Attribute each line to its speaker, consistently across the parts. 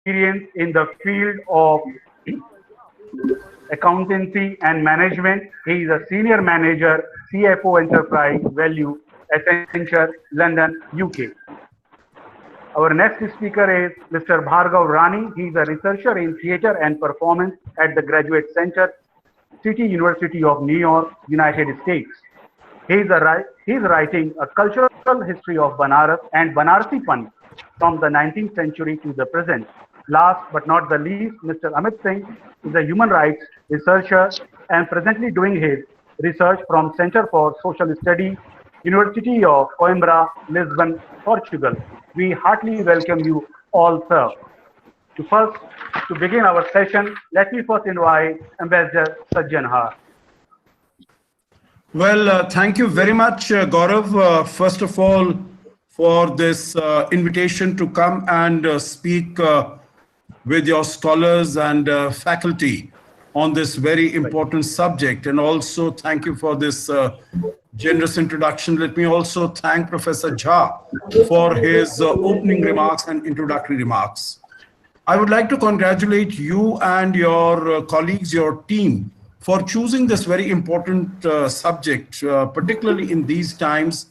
Speaker 1: experience in the field of accountancy and management. He is a senior manager, CFO Enterprise Value, Accenture, London, UK. Our next speaker is Mr. Bhargav Rani. He is a researcher in theater and performance at the Graduate Center, City University of New York, United States. He is writing a cultural history of Banaras and Banarsi Pan from the 19th century to the present. Last but not the least, Mr. Amit Singh is a human rights researcher and presently doing his research from Center for Social Study, University of Coimbra, Lisbon, Portugal. We heartily welcome you all, sir. First, to begin our session, let me first invite Ambassador Sajjan Har.
Speaker 2: Well, thank you very much, Gaurav, first of all, for this invitation to come and speak with your scholars and faculty on this very important subject. And also thank you for this generous introduction. Let me also thank Professor Jha for his opening remarks and introductory remarks. I would like to congratulate you and your colleagues, your team, for choosing this very important subject, particularly in these times,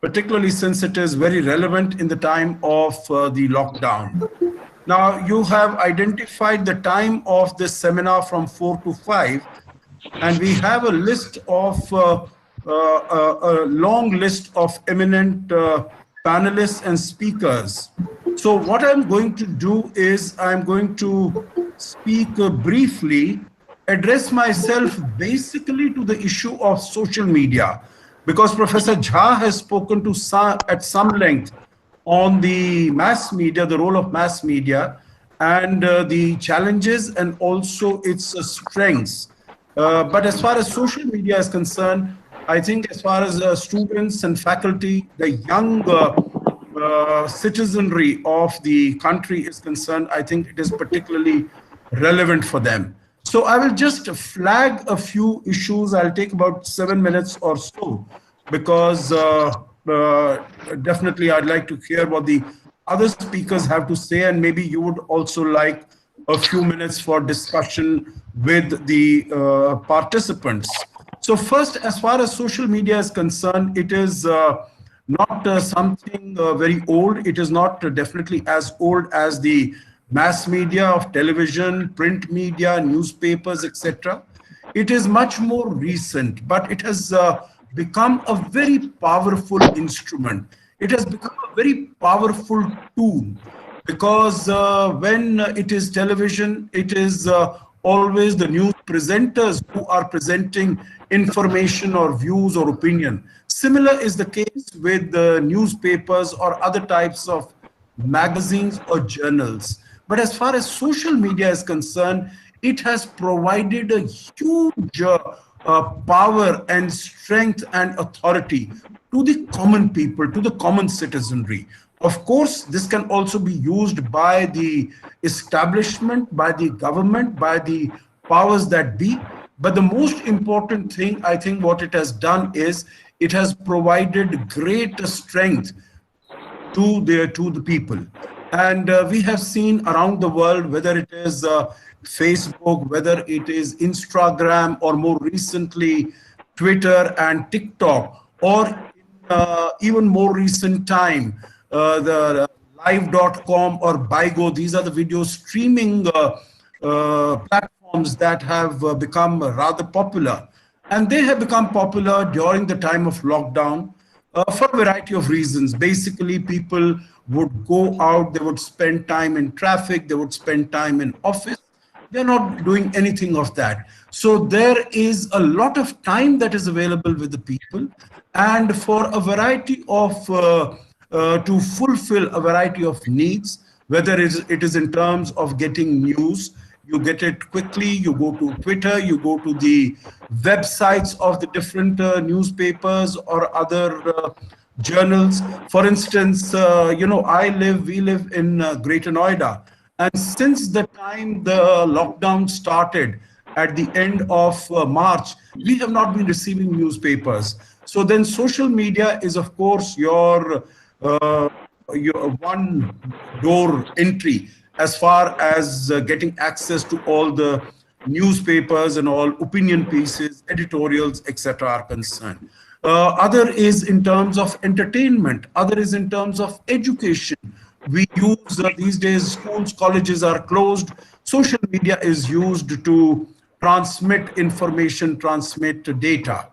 Speaker 2: particularly since it is very relevant in the time of the lockdown. Now, you have identified the time of this seminar from 4 to 5, and we have a list of a long list of eminent panelists and speakers. So what I'm going to do is I'm going to speak briefly, address myself basically to the issue of social media, because Professor Jha has spoken at some length on the mass media, the role of mass media, and the challenges and also its strengths. But as far as social media is concerned, I think as far as students and faculty, the young citizenry of the country is concerned, I think it is particularly relevant for them. So I will just flag a few issues. I'll take about 7 minutes or so, because definitely I'd like to hear what the other speakers have to say, and maybe you would also like a few minutes for discussion with the participants. So first, as far as social media is concerned, it is not something very old. It is not definitely as old as the mass media of television, print media, newspapers, etc. It is much more recent, but it has become a very powerful instrument. It has become a very powerful tool, because when it is television, it is always the news presenters who are presenting information or views or opinion. Similar is the case with the newspapers or other types of magazines or journals. But as far as social media is concerned, it has provided a huge power and strength and authority to the common people, to the common citizenry. Of course, this can also be used by the establishment, by the government, by the powers that be. But the most important thing, I think, what it has done is it has provided great strength to the people. And we have seen around the world, whether it is Facebook, whether it is Instagram, or more recently Twitter and TikTok, or even more recent time, the live.com or Bigo. These are the video streaming platforms that have become rather popular. And they have become popular during the time of lockdown for a variety of reasons. Basically, people would go out, they would spend time in traffic, they would spend time in office. They're not doing anything of that. So there is a lot of time that is available with the people, and for a variety of to fulfill a variety of needs, whether it is in terms of getting news. You get it quickly, you go to Twitter, you go to the websites of the different newspapers or other journals. For instance, we live in Greater Noida. And since the time the lockdown started at the end of March, we have not been receiving newspapers. So then social media is, of course, your one door entry. as far as getting access to all the newspapers and all opinion pieces, editorials, etc. are concerned. Other is in terms of entertainment. Other is in terms of education. We use these days, schools, colleges are closed. Social media is used to transmit information, transmit data.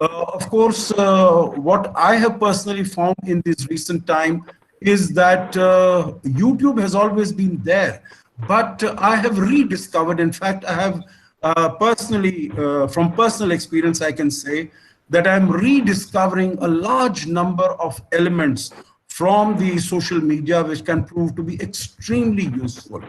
Speaker 2: Of course, what I have personally found in this recent time is that YouTube has always been there, but I have rediscovered, in fact, I have personally, from personal experience, I can say that I'm rediscovering a large number of elements from the social media which can prove to be extremely useful.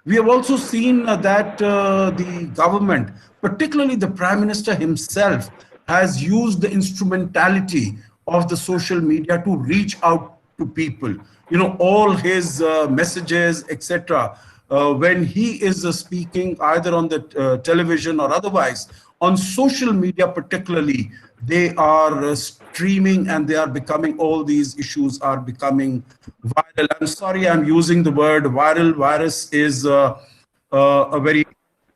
Speaker 2: We have also seen that the government, particularly the Prime Minister himself, has used the instrumentality of the social media to reach out to people. You know, all his messages, etc. When he is speaking either on the television or otherwise, on social media particularly, they are streaming and they are becoming, all these issues are becoming viral. I'm sorry, I'm using the word viral. Virus is a very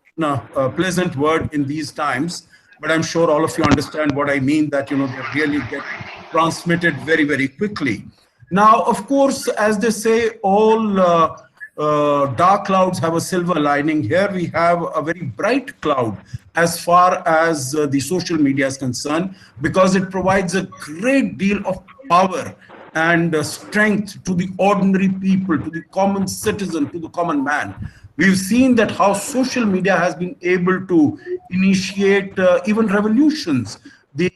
Speaker 2: pleasant word in these times, but I'm sure all of you understand what I mean, that, you know, they really get transmitted very, very quickly. Now, of course, as they say, all dark clouds have a silver lining. Here we have a very bright cloud as far as the social media is concerned, because it provides a great deal of power and strength to the ordinary people, to the common citizen, to the common man. We've seen that how social media has been able to initiate even revolutions. The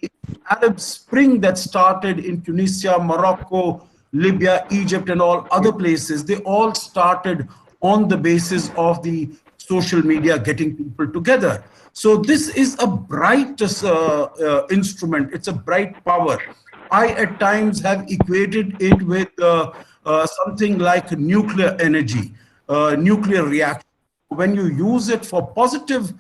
Speaker 2: Arab Spring that started in Tunisia, Morocco, Libya, Egypt, and all other places, they all started on the basis of the social media getting people together. So this is a bright instrument. It's a bright power. I at times have equated it with something like nuclear energy, nuclear reaction. When you use it for positive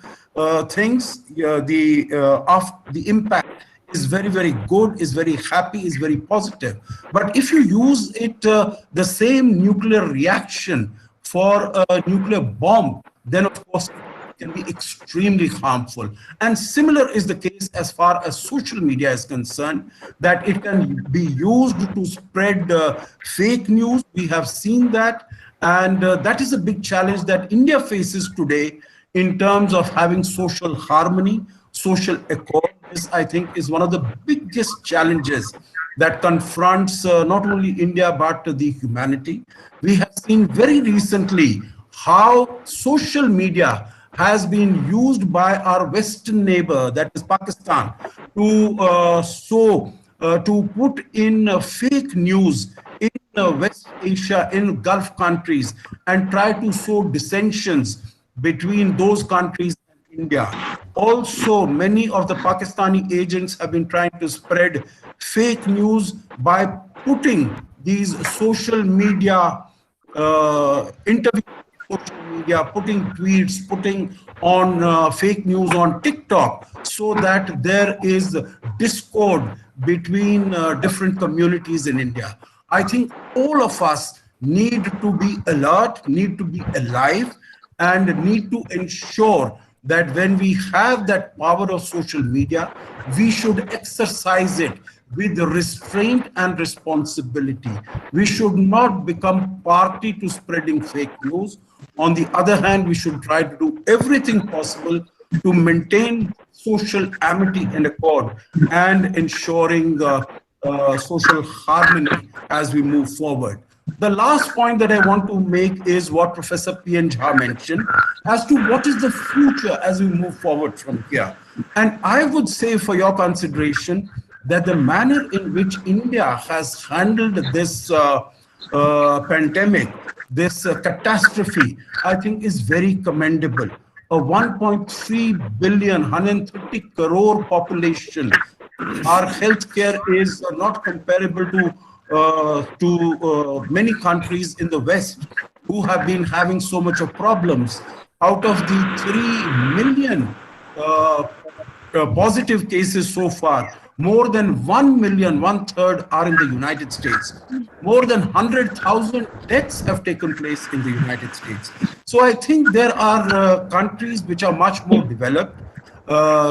Speaker 2: things, the impact is very, very good, is very happy, is very positive. But if you use it, the same nuclear reaction for a nuclear bomb, then of course it can be extremely harmful. And similar is the case as far as social media is concerned, that it can be used to spread fake news. We have seen that. And that is a big challenge that India faces today in terms of having social harmony, social accord. This, I think, is one of the biggest challenges that confronts not only India, but the humanity. We have seen very recently how social media has been used by our Western neighbor, that is Pakistan, to put in fake news in West Asia, in Gulf countries, and try to sow dissensions between those countries and India. Also, many of the Pakistani agents have been trying to spread fake news by putting these social media interviews, social media, putting tweets, putting on fake news on TikTok, so that there is discord between different communities in India. I think all of us need to be alert, need to be alive, and need to ensure that when we have that power of social media, we should exercise it with restraint and responsibility. We should not become party to spreading fake news. On the other hand, we should try to do everything possible to maintain social amity and accord, and ensuring social harmony as we move forward. The last point that I want to make is what Professor P.N. Jha mentioned as to what is the future as we move forward from here. And I would say, for your consideration, that the manner in which India has handled this pandemic, this catastrophe, I think is very commendable. A 1.3 billion, 130 crore population. Our healthcare is not comparable to many countries in the West who have been having so much of problems. Out of the 3 million positive cases so far, more than 1 million, one third are in the United States. More than 100,000 deaths have taken place in the United States. So I think there are countries which are much more developed.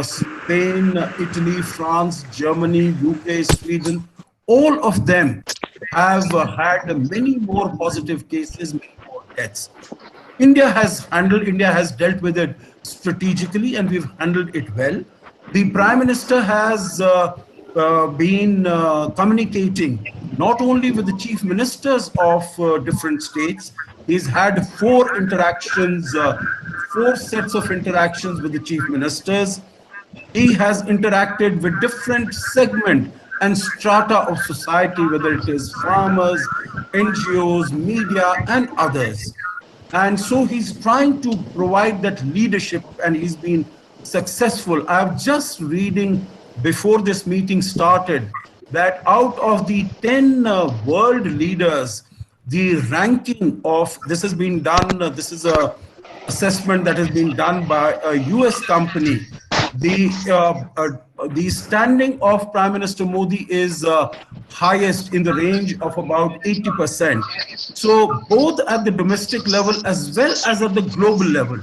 Speaker 2: Spain, Italy, France, Germany, UK, Sweden, all of them have had many more positive cases, many more deaths. India has dealt with it strategically, and we've handled it well. The Prime Minister has been communicating not only with the chief ministers of different states. He's had four sets of interactions with the chief ministers. He has interacted with different segment and strata of society, whether it is farmers, NGOs, media, and others. And so he's trying to provide that leadership, and he's been successful. I'm just reading before this meeting started that out of the 10 world leaders, the ranking of this has been done, this is a assessment that has been done by a US company. The standing of Prime Minister Modi is highest in the range of about 80%. So both at the domestic level as well as at the global level,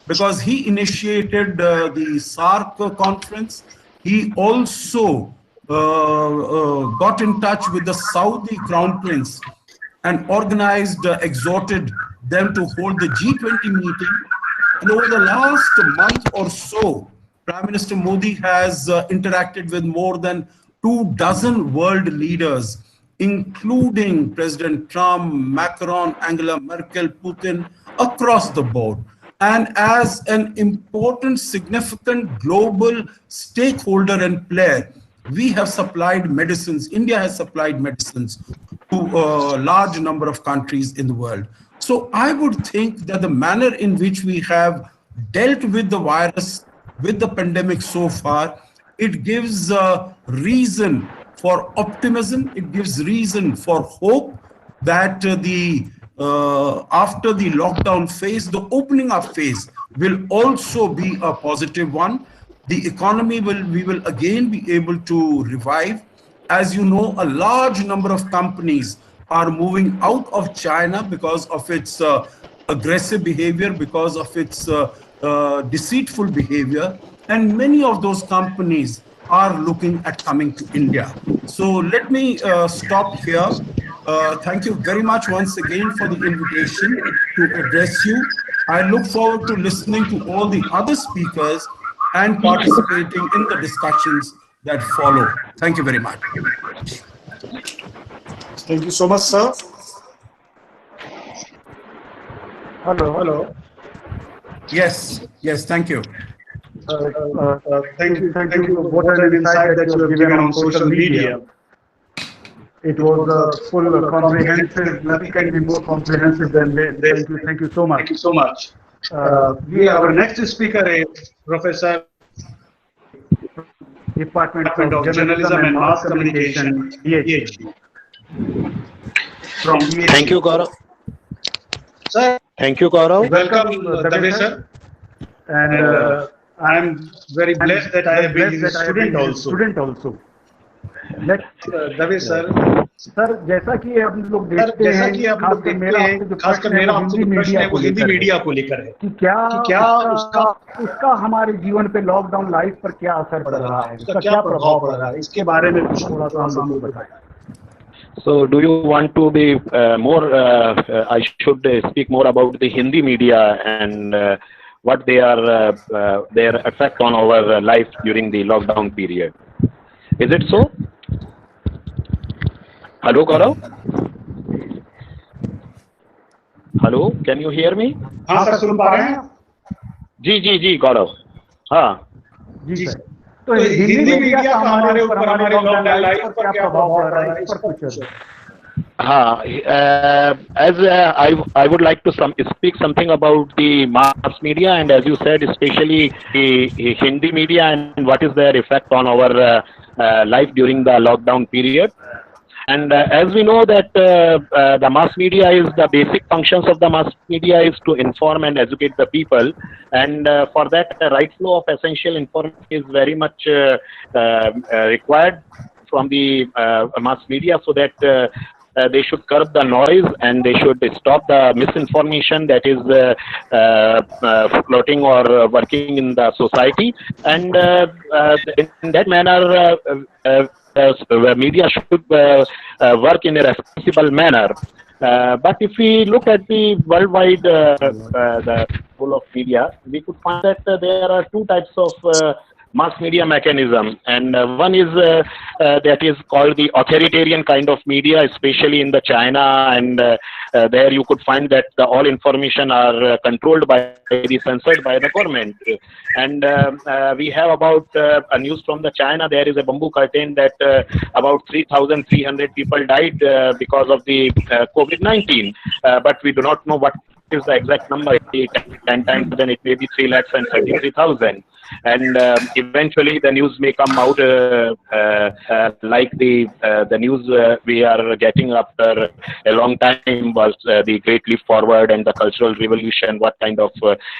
Speaker 2: because he initiated the SAARC conference. He also got in touch with the Saudi Crown Prince and organized, exhorted them to hold the G20 meeting. And over the last month or so, Prime Minister Modi has interacted with more than 24 world leaders, including President Trump, Macron, Angela Merkel, Putin, across the board. And as an important, significant global stakeholder and player, we have supplied medicines. India has supplied medicines to a large number of countries in the world. So I would think that the manner in which we have dealt with the virus, with the pandemic so far, it gives reason for optimism. It gives reason for hope that after the lockdown phase, the opening up phase will also be a positive one. The economy we will again be able to revive. As you know, a large number of companies are moving out of China because of its aggressive behavior, because of its deceitful behavior, and many of those companies are looking at coming to India. So let me stop here. Thank you very much once again for the invitation to address you. I look forward to listening to all the other speakers and participating in the discussions that follow. Thank you very much.
Speaker 3: Thank you so much, sir.
Speaker 1: Hello.
Speaker 2: Yes, thank you.
Speaker 1: Thank you. What an insight that you have given on social media. It was a full, comprehensive. Nothing can be more comprehensive than this. Thank you so much.
Speaker 3: Thank you so much. Our next speaker is Professor
Speaker 1: Department of Journalism and Mass Communication, PhD. From PhD.
Speaker 4: Thank you, Gaurav.
Speaker 3: Sir.
Speaker 4: Thank you, Gaurav.
Speaker 3: Welcome, Dept sir. And I am very blessed that I have been his student also. Dept sir.
Speaker 1: Sir जैसा कि हम लोग देखते हैं, खासकर मेरा आपसे जो प्रश्न है वो हिंदी मीडिया को लेकर है कि क्या उसका हमारे जीवन पे लॉकडाउन लाइफ पर क्या असर पड़ रहा है, उसका क्या प्रभाव पड़ रहा है, इसके बारे में कुछ थोड़ा सा हम लोग बताएं.
Speaker 4: So do you want to be I should speak more about the Hindi media and what their effect on our life during the lockdown period. Is it so? Hello, Gaurav? Hello, can you hear me?
Speaker 3: हाँ sir, सुन पा रहे हैं?
Speaker 4: जी Gaurav. हाँ
Speaker 1: जी sir. तो Hindi media का हमारे lockdown life पर क्या प्रभाव पड़ रहा है, इस पर कुछ.
Speaker 4: हाँ, as I would like to speak something about the mass media, and as you said, especially the Hindi media and what is their effect on our life during the lockdown period. And as we know that the mass media is the basic functions of the mass media is to inform and educate the people, and for that the right flow of essential information is very much required from the mass media, so that they should curb the noise and they should stop the misinformation that is floating or working in the society. And in that manner, media should work in a responsible manner. But if we look at the worldwide the role of media, we could find that there are two types of mass media mechanism, and one is that is called the authoritarian kind of media, especially in the China, and there you could find that all information are controlled by censored by the government. And we have about a news from the China. There is a bamboo curtain that about 3,300 people died because of the COVID-19, but we do not know what is the exact number. 10 times then it may be 3,33,000. And eventually the news may come out like the news we are getting after a long time was the Great Leap Forward and the Cultural Revolution, what kind of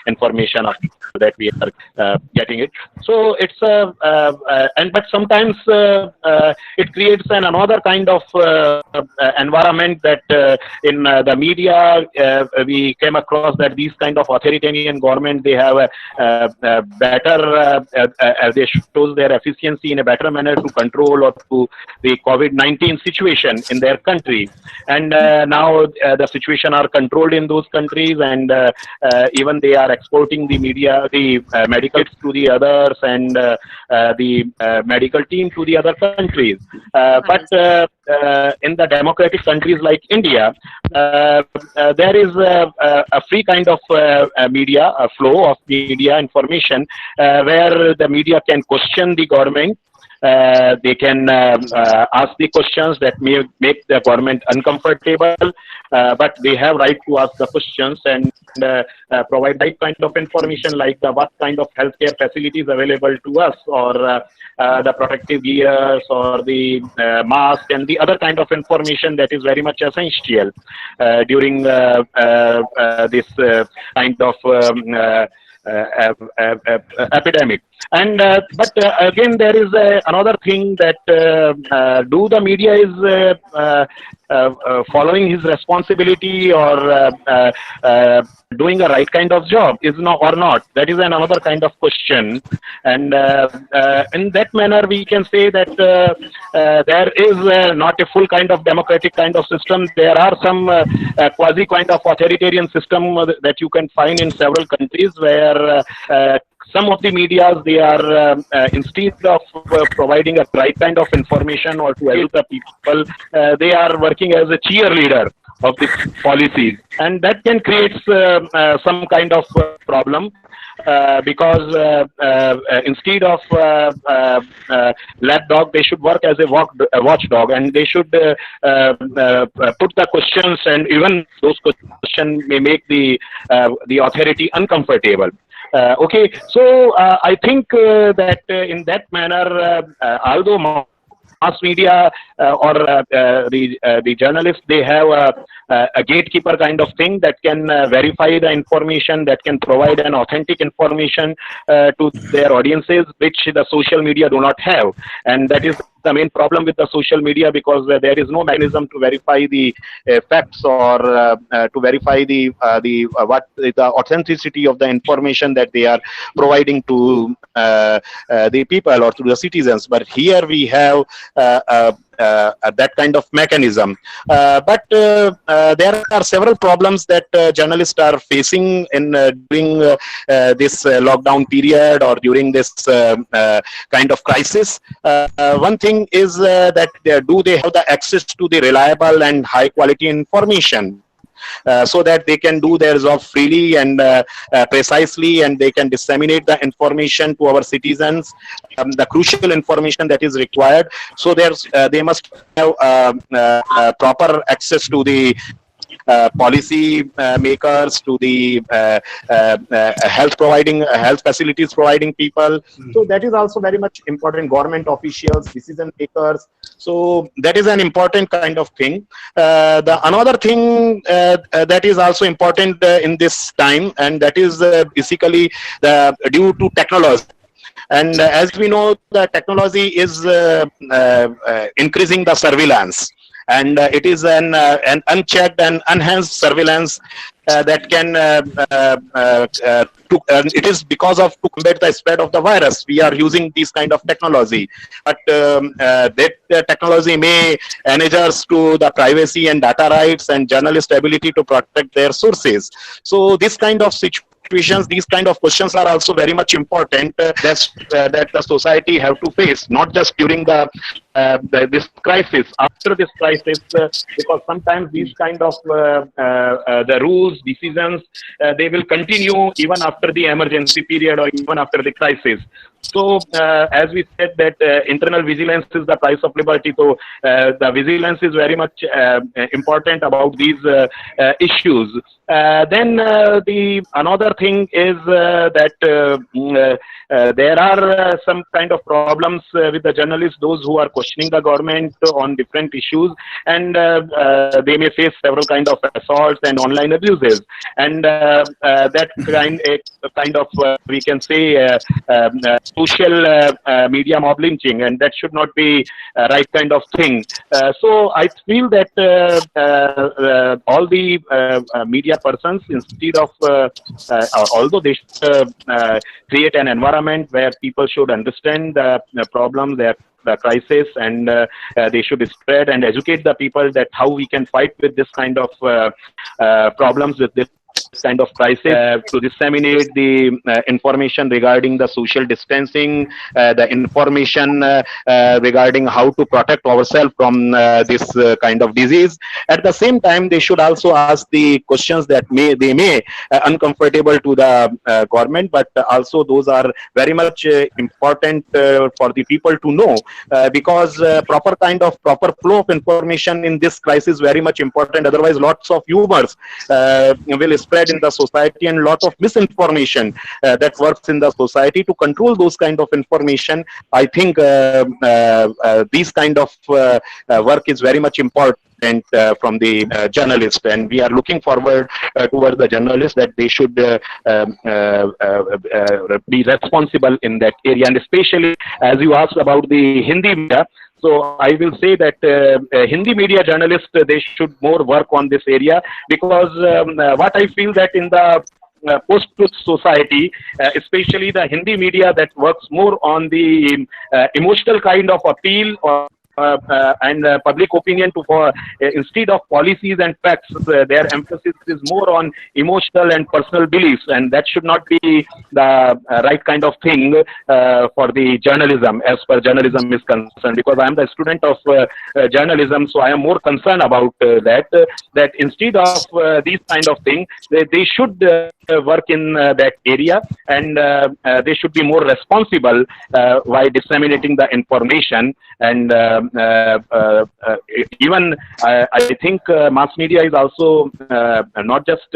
Speaker 4: information after that we are getting it. So it's but sometimes it creates another kind of environment that in the media we came across that these kind of authoritarian government, they have a better they shows their efficiency in a better manner to control or to the COVID-19 situation in their country. And now the situation are controlled in those countries, and even they are exporting the media, the medical to the others, and the medical team to the other countries. But in the democratic countries like India, there is a free kind of media, a flow of media information, where the media can question the government. They can ask the questions that may make the government uncomfortable, but they have right to ask the questions and provide that kind of information, like what kind of healthcare facilities available to us, or the protective gears, or the mask, and the other kind of information that is very much essential during this kind of epidemic. And but again, there is another thing that do the media is following his responsibility, or doing a right kind of job is not or not. That is another kind of question. And in that manner we can say that there is not a full kind of democratic kind of system. There are some quasi kind of authoritarian system that you can find in several countries, where some of the medias, they are instead of providing a right kind of information or to help the people, they are working as a cheerleader of these policies, and that can create some kind of problem. Because instead of lapdog, they should work as a watchdog, and they should put the questions, and even those questions may make the authority uncomfortable. Okay, so I think that in that manner, although mass media or the journalists, they have a gatekeeper kind of thing that can verify the information, that can provide an authentic information to their audiences, which the social media do not have. And that is the main problem with the social media, because there is no mechanism to verify the facts, or to verify the authenticity of the information that they are providing to the people or to the citizens. But here we have that kind of mechanism. But there are several problems that journalists are facing in during this lockdown period, or during this kind of crisis. One thing is that do they have the access to the reliable and high quality information? So that they can do their job freely and precisely, and they can disseminate the information to our citizens, the crucial information that is required. So they must have proper access to the policy makers to the health facilities providing people. So that is also very much important. Government officials, decision makers. So that is an important kind of thing. The another thing that is also important in this time, and that is basically due to technology. And as we know, the technology is increasing the surveillance, and it is an unchecked and enhanced surveillance that can it is because of to combat the spread of the virus. We are using this kind of technology, but that technology may enhance to the privacy and data rights and journalist ability to protect their sources. So this kind of situations, these kind of questions are also very much important that the society have to face, not just during this crisis, after this crisis, because sometimes these kind of the rules, decisions, they will continue even after the emergency period or even after the crisis. So as we said that internal vigilance is the price of liberty, so the vigilance is very much important about these issues. Then the another thing is that there are some kind of problems with the journalists, those who are questioning the government on different issues, and they may face several kind of assaults and online abuses, and that kind of we can say social media mob lynching, and that should not be right kind of thing. So I feel that all the media persons, instead of although they should create an environment where people should understand the problem, the crisis, and they should spread and educate the people that how we can fight with this kind of problems, with this kind of crisis, to disseminate the information regarding the social distancing, the information regarding how to protect ourselves from this kind of disease. At the same time, they should also ask the questions that they may uncomfortable to the government, but also those are very much important for the people to know, because proper flow of information in this crisis is very much important. Otherwise, lots of humors will spread in the society, and lot of misinformation that works in the society. To control those kind of information, I think these kind of work is very much important from the journalist, and we are looking forward towards the journalists that they should be responsible in that area. And especially as you asked about the Hindi media, so I will say that Hindi media journalists, they should more work on this area, because what I feel that in the post-truth society, especially the Hindi media that works more on the emotional kind of appeal or and public opinion for instead of policies and facts, their emphasis is more on emotional and personal beliefs, and that should not be the right kind of thing for the journalism, as per journalism is concerned. Because I am the student of journalism, so I am more concerned about that instead of these kind of things, they should work in that area, and they should be more responsible while disseminating the information. And even I think mass media is also not just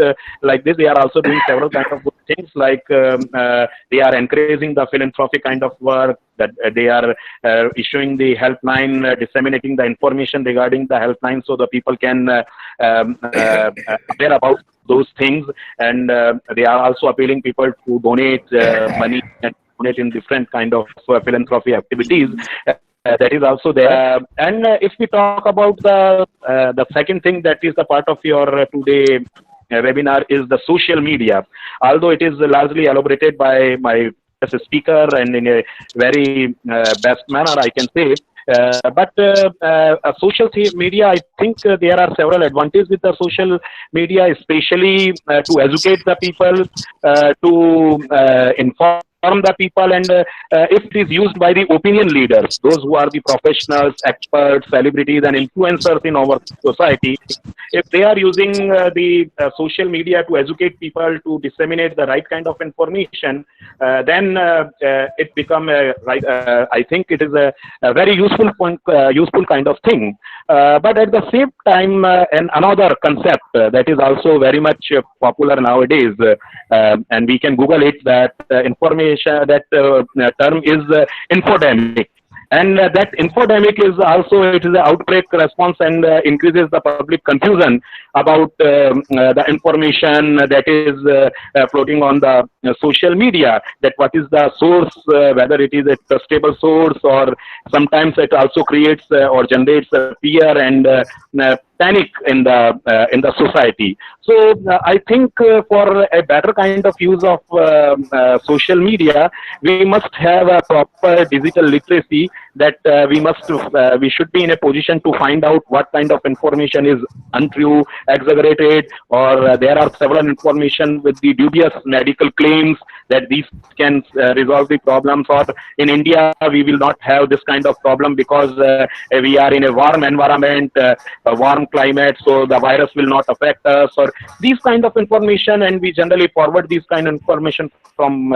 Speaker 4: like this. They are also doing several kind of good things, like they are encouraging the philanthropic kind of work, that they are issuing the helpline, disseminating the information regarding the helpline, so the people can aware about those things. And they are also appealing people to donate money and donate in different kind of philanthropy activities. That is also there. And if we talk about the second thing that is the part of your today webinar is the social media. Although it is largely elaborated by my speaker and in a very best manner, I can say. But social media, I think there are several advantages with the social media, especially to educate the people, to inform the people, and if it is used by the opinion leaders, those who are the professionals, experts, celebrities, and influencers in our society, if they are using the social media to educate people, to disseminate the right kind of information, then it become right. I think it is a very useful kind of thing. But at the same time, and another concept that is also very much popular nowadays, and we can Google it, that information, that term is infodemic. And that infodemic is also, it is an outbreak response, and increases the public confusion about the information that is floating on the social media, that what is the source, whether it is a trustable source, or sometimes it also creates or generates fear and panic in the society. So I think for a better kind of use of social media, we must have a proper digital literacy, that we should be in a position to find out what kind of information is untrue, exaggerated, or there are several information with the dubious medical claims that these can resolve the problems. Or in India, we will not have this kind of problem because we are in a warm environment, a warm climate, so the virus will not affect us, or these kind of information. And we generally forward these kind of information from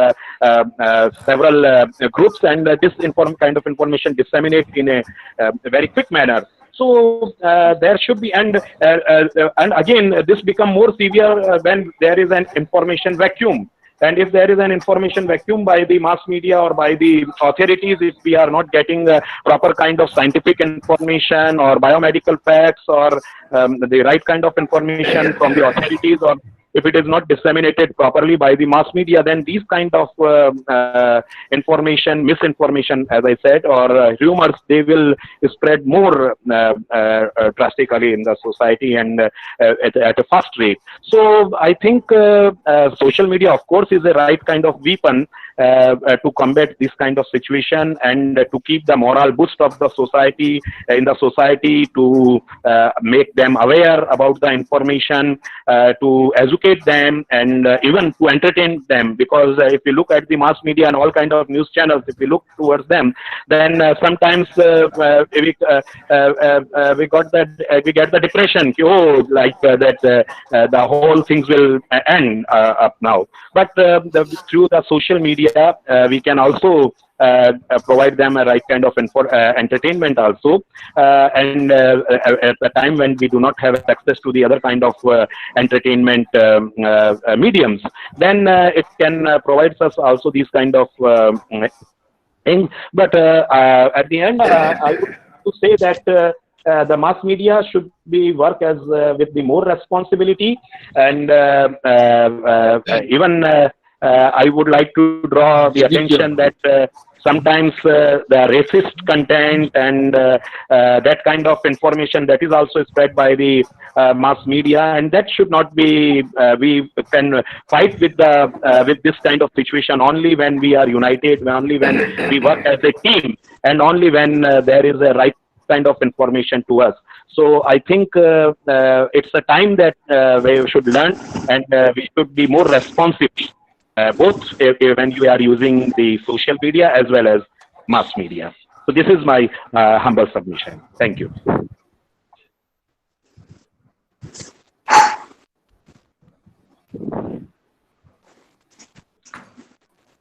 Speaker 4: several groups, and this kind of information disseminate in a very quick manner. So there should be, and again, this become more severe when there is an information vacuum. And if there is an information vacuum by the mass media or by the authorities, if we are not getting proper kind of scientific information or biomedical facts, or the right kind of information from the authorities, or if it is not disseminated properly by the mass media, then these kind of information, misinformation, as I said, or rumors, they will spread more drastically in the society, and at a fast rate. So I think social media, of course, is a right kind of weapon to combat this kind of situation, and to keep the moral boost of the society, to make them aware about the information, to educate them, and even to entertain them. Because if you look at the mass media and all kind of news channels, if we look towards them, then sometimes we get the depression. Oh, like that the whole things will end up now. But through the social media, we can also provide them a right kind of entertainment also, and at the time when we do not have access to the other kind of entertainment mediums, then it can provide us also these kind of things. But at the end, I would to say that the mass media should be work as with the more responsibility, and even I would like to draw the attention that sometimes the racist content and that kind of information, that is also spread by the mass media, and that should not be. We can fight with this kind of situation only when we are united, only when we work as a team, and only when there is a right kind of information to us. So I think it's a time that we should learn, and we should be more responsive, both when you are using the social media as well as mass media. So this is my humble submission. Thank you.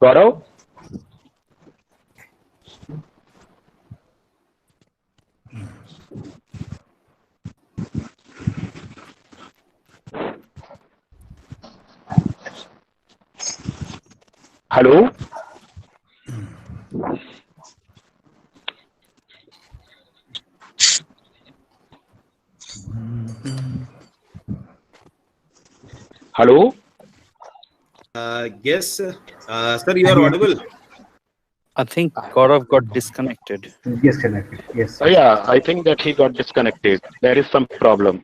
Speaker 4: Gaurav? Hello? Hello?
Speaker 5: Yes, sir, you are audible.
Speaker 6: I think Gaurav got disconnected.
Speaker 1: Disconnected. Yes.
Speaker 4: Oh, yeah, I think that he got disconnected. There is some problem.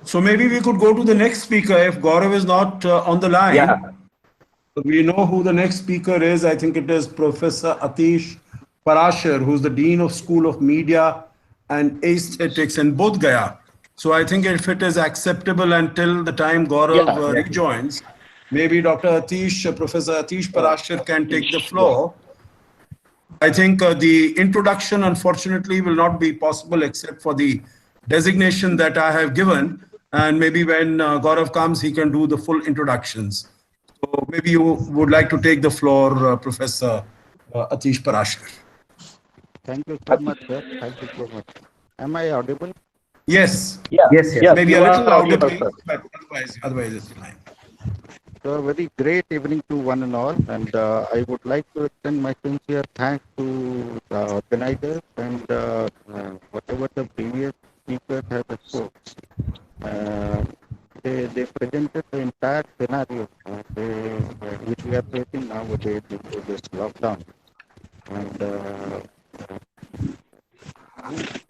Speaker 2: So maybe we could go to the next speaker if Gaurav is not on the line.
Speaker 4: Yeah.
Speaker 2: So we know who the next speaker is. I think it is Professor Atish Parashar, who's the Dean of School of Media and Aesthetics in Bodh Gaya. So I think if it is acceptable until the time Gaurav rejoins, maybe Dr. Atish, Professor Atish Parashar can take the floor. I think the introduction, unfortunately, will not be possible except for the designation that I have given. And maybe when Gaurav comes, he can do the full introductions. So maybe you would like to take the floor, Professor Atish Parashar.
Speaker 7: Thank you so much, sir. Thank you so much. Am I audible?
Speaker 2: Yes.
Speaker 1: Yes, yes.
Speaker 2: Maybe a little louder, please, but otherwise it's fine.
Speaker 7: So a very great evening to one and all, and I would like to extend my sincere thanks to the organizers and whatever the previous speakers have spoken. They presented the entire scenario which we are facing nowadays due to this lockdown. And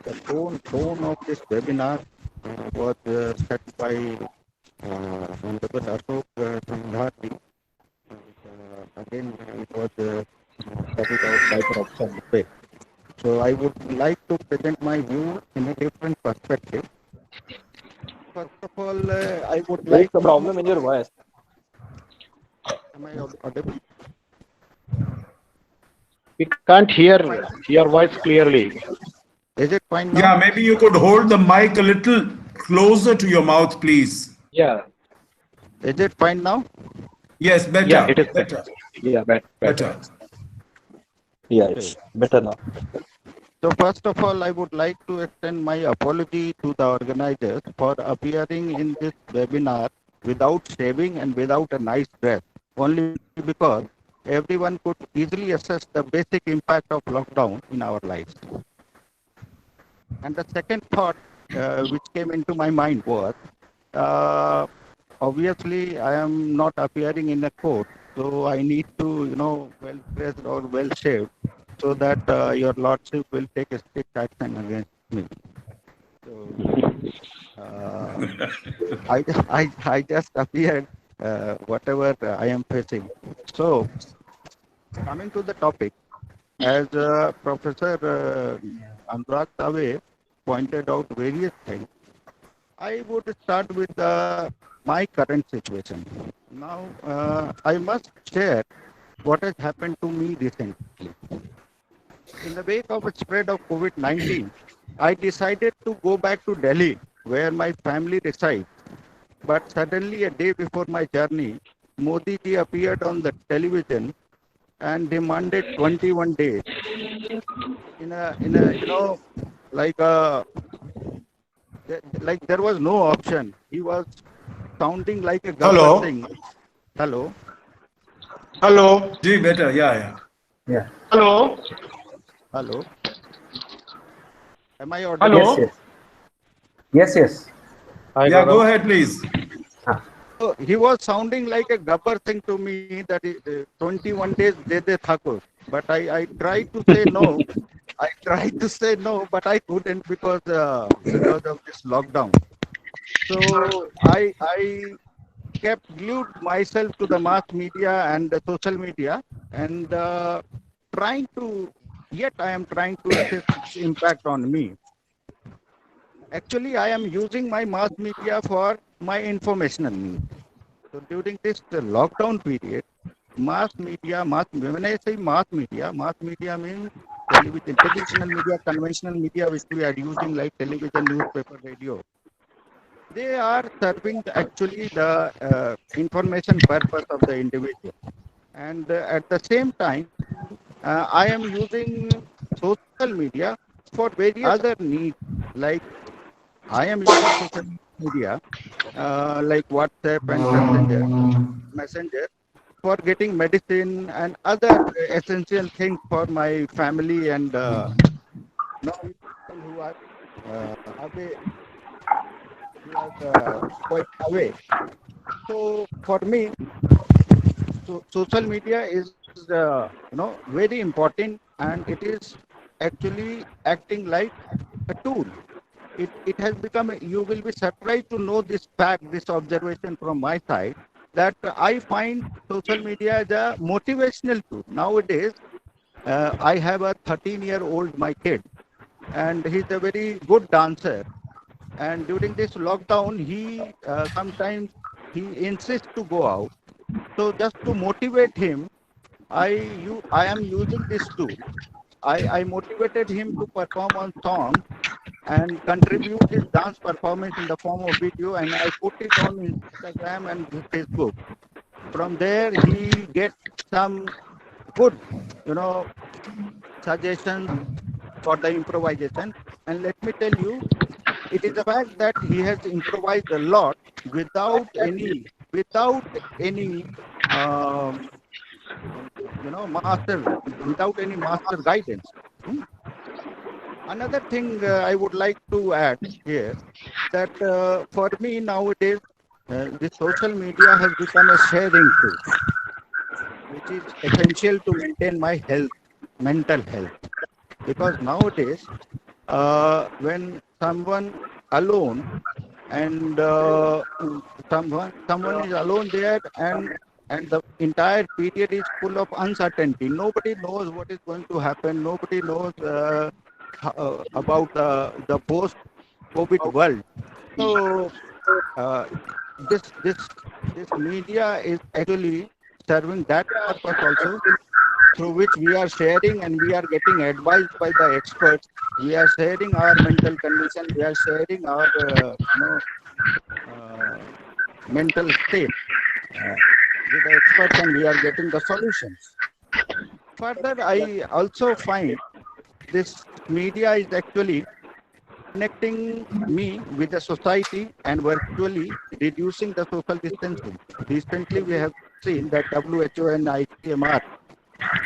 Speaker 7: the tone of this webinar was set by Honorable Ashok Sanghardi. Again, it was studied out by Professor Dept. So I would like to present my view in a different perspective. First of all, I would like
Speaker 8: the problem in your voice.
Speaker 7: Am I audible?
Speaker 4: We can't hear your voice clearly.
Speaker 7: Is it fine now?
Speaker 2: Yeah, maybe you could hold the mic a little closer to your mouth, please.
Speaker 4: Yeah.
Speaker 7: Is it fine now?
Speaker 2: Yes, better.
Speaker 4: Yeah, it is
Speaker 2: better.
Speaker 4: Yeah,
Speaker 2: Better.
Speaker 8: Yeah, it's better now.
Speaker 7: So first of all, I would like to extend my apology to the organizers for appearing in this webinar without shaving and without a nice dress, only because everyone could easily assess the basic impact of lockdown in our lives. And the second thought which came into my mind was, obviously I am not appearing in a court, so I need to, well dressed or well shaved, so that your lordship will take a strict action against me. So I just appeared whatever I am facing. So coming to the topic, as Professor Anurag Dave pointed out various things, I would start with my current situation. Now, I must share what has happened to me recently. In the wake of the spread of COVID-19, I decided to go back to Delhi, where my family resides. But suddenly, a day before my journey, Modi ji appeared on the television and demanded 21 days. In a like there was no option. He was sounding like a
Speaker 2: Hello.
Speaker 7: thing. Hello.
Speaker 2: Hello. Gee, better. Yeah. Hello.
Speaker 7: Hello. Am I audible?
Speaker 2: Hello.
Speaker 1: Yes.
Speaker 2: Yeah, go ahead, please.
Speaker 7: So he was sounding like a gabbar thing to me, that 21 days de thako. But I tried to say no. But I couldn't because of this lockdown. So I kept glued myself to the mass media and the social media, and I am trying to assess its impact on me. Actually, I am using my mass media for my informational needs. So during this lockdown period, when I say mass media means television, traditional media, conventional media, which we are using like television, newspaper, radio. They are serving actually the information purpose of the individual. And at the same time, I am using social media for various other needs, like I am using social media like WhatsApp and Messenger for getting medicine and other essential things for my family and people who are quite away. So for me, social media is very important, and it is actually acting like a tool. It has become, you will be surprised to know this fact, this observation from my side, that I find social media as a motivational tool. Nowadays, I have a 13-year-old, my kid, and he's a very good dancer. And during this lockdown, he sometimes he insists to go out. So just to motivate him, I am using this tool. I motivated him to perform on song and contribute his dance performance in the form of video, and I put it on Instagram and Facebook. From there, he gets some good, you know, suggestions for the improvisation. And let me tell you, it is the fact that he has improvised a lot without any um, master, without any master guidance. Hmm. Another thing I would like to add here, that for me nowadays, the social media has become a sharing tool, which is essential to maintain my health, mental health. Because nowadays, when someone alone and someone is alone there, and the entire period is full of uncertainty. Nobody knows what is going to happen. Nobody knows about the post-COVID world. So uh, this media is actually serving that purpose also, through which we are sharing and we are getting advice by the experts. We are sharing our mental condition. We are sharing our uh, mental state with the experts, and we are getting the solutions. Further, I also find this media is actually connecting me with the society and virtually reducing the social distancing. Recently, we have seen that WHO and ICMR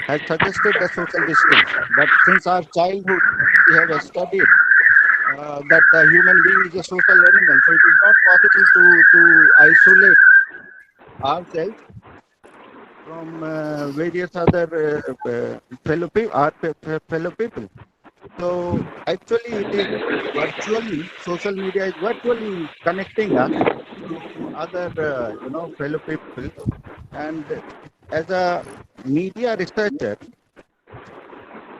Speaker 7: has suggested the social distance. But since our childhood, we have studied that the human being is a social animal, so it is not possible to isolate ourselves from various other fellow people. So actually, it is virtually, social media is virtually connecting us to other fellow people. And as a media researcher,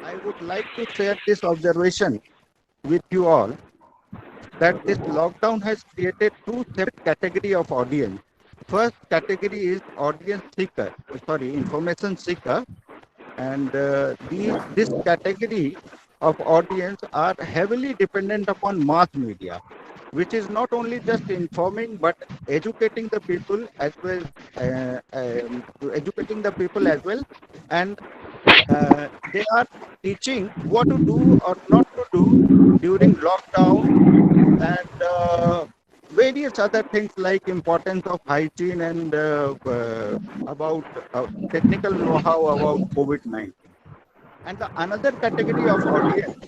Speaker 7: I would like to share this observation with you all, that this lockdown has created two separate category of audience. First category is information seeker, and this category of audience are heavily dependent upon mass media, which is not only just informing but educating the people as well, and they are teaching what to do or not to do during lockdown, and various other things like importance of hygiene, and about technical know-how about COVID-19. And the another category of audience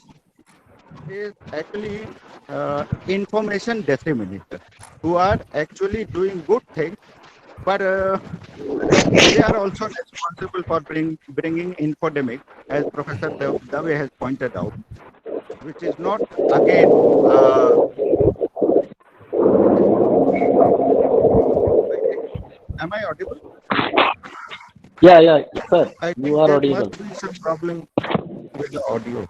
Speaker 7: is actually information disseminators, who are actually doing good things, but they are also responsible for bringing infodemic, as Professor Dave has pointed out, which is not again. Am I audible?
Speaker 8: Yeah, sir,
Speaker 7: I
Speaker 8: you
Speaker 7: think
Speaker 8: are
Speaker 7: there
Speaker 8: audible.
Speaker 7: must be some problem with the audio.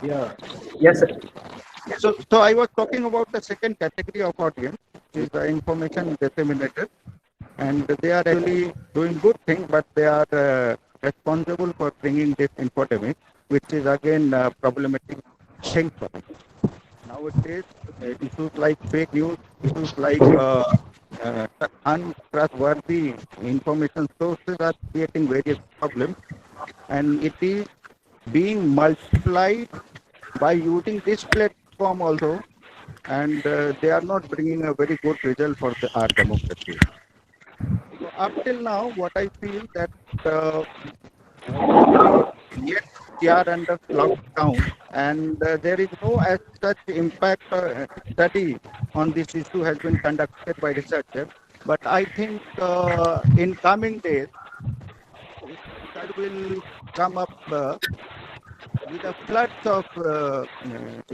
Speaker 8: Yeah.
Speaker 9: Yes, sir.
Speaker 7: So I was talking about the second category of audience, which is the information disseminator, and they are actually doing good things, but they are responsible for bringing this infodemic, which is again problematic thing for us. Nowadays, issues like fake news, issues like untrustworthy information sources are creating various problems, and it is being multiplied by using this platform also, and they are not bringing a very good result for our democracy. So up till now, what I feel that actually yet we are under lockdown, and there is no as such impact study on this issue has been conducted by researchers. But I think in coming days, research will come up with a flood of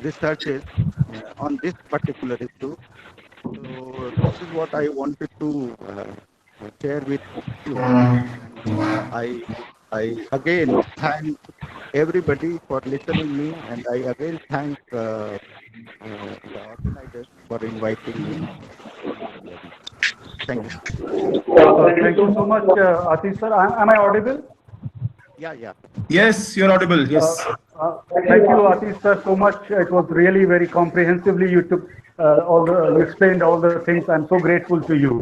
Speaker 7: researches on this particular issue. So this is what I wanted to share with you. I again thank everybody for listening me, and I again thank the organizers for inviting me. Thank you.
Speaker 1: Thank you so much, Atish sir. Am I audible?
Speaker 7: Yeah, yeah.
Speaker 2: Yes, you're audible. Yes.
Speaker 1: Thank you, Atish sir, so much. It was really very comprehensively. You took you explained all the things. I'm so grateful to you.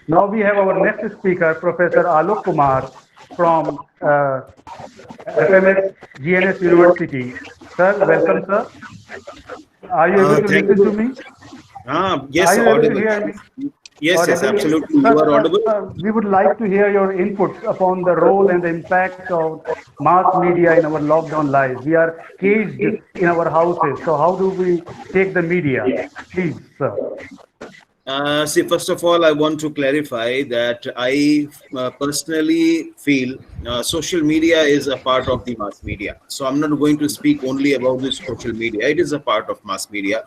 Speaker 1: Now we have our next speaker, Professor Alok Kumar from FMS GNS University. Sir, welcome, sir. Are you able to
Speaker 5: Thank
Speaker 1: listen to
Speaker 5: you.
Speaker 1: me?
Speaker 5: Yes,
Speaker 1: Are you able to
Speaker 5: audible.
Speaker 1: hear me?
Speaker 5: Yes,
Speaker 1: Audible?
Speaker 5: absolutely.
Speaker 1: Sir,
Speaker 5: You are audible.
Speaker 1: we would like to hear your inputs upon the role and the impact of mass media in our lockdown lives. We are caged in our houses. So how do we take the media? Please, sir.
Speaker 5: See, first of all, I want to clarify that I personally feel social media is a part of the mass media. So I'm not going to speak only about the social media. It is a part of mass media.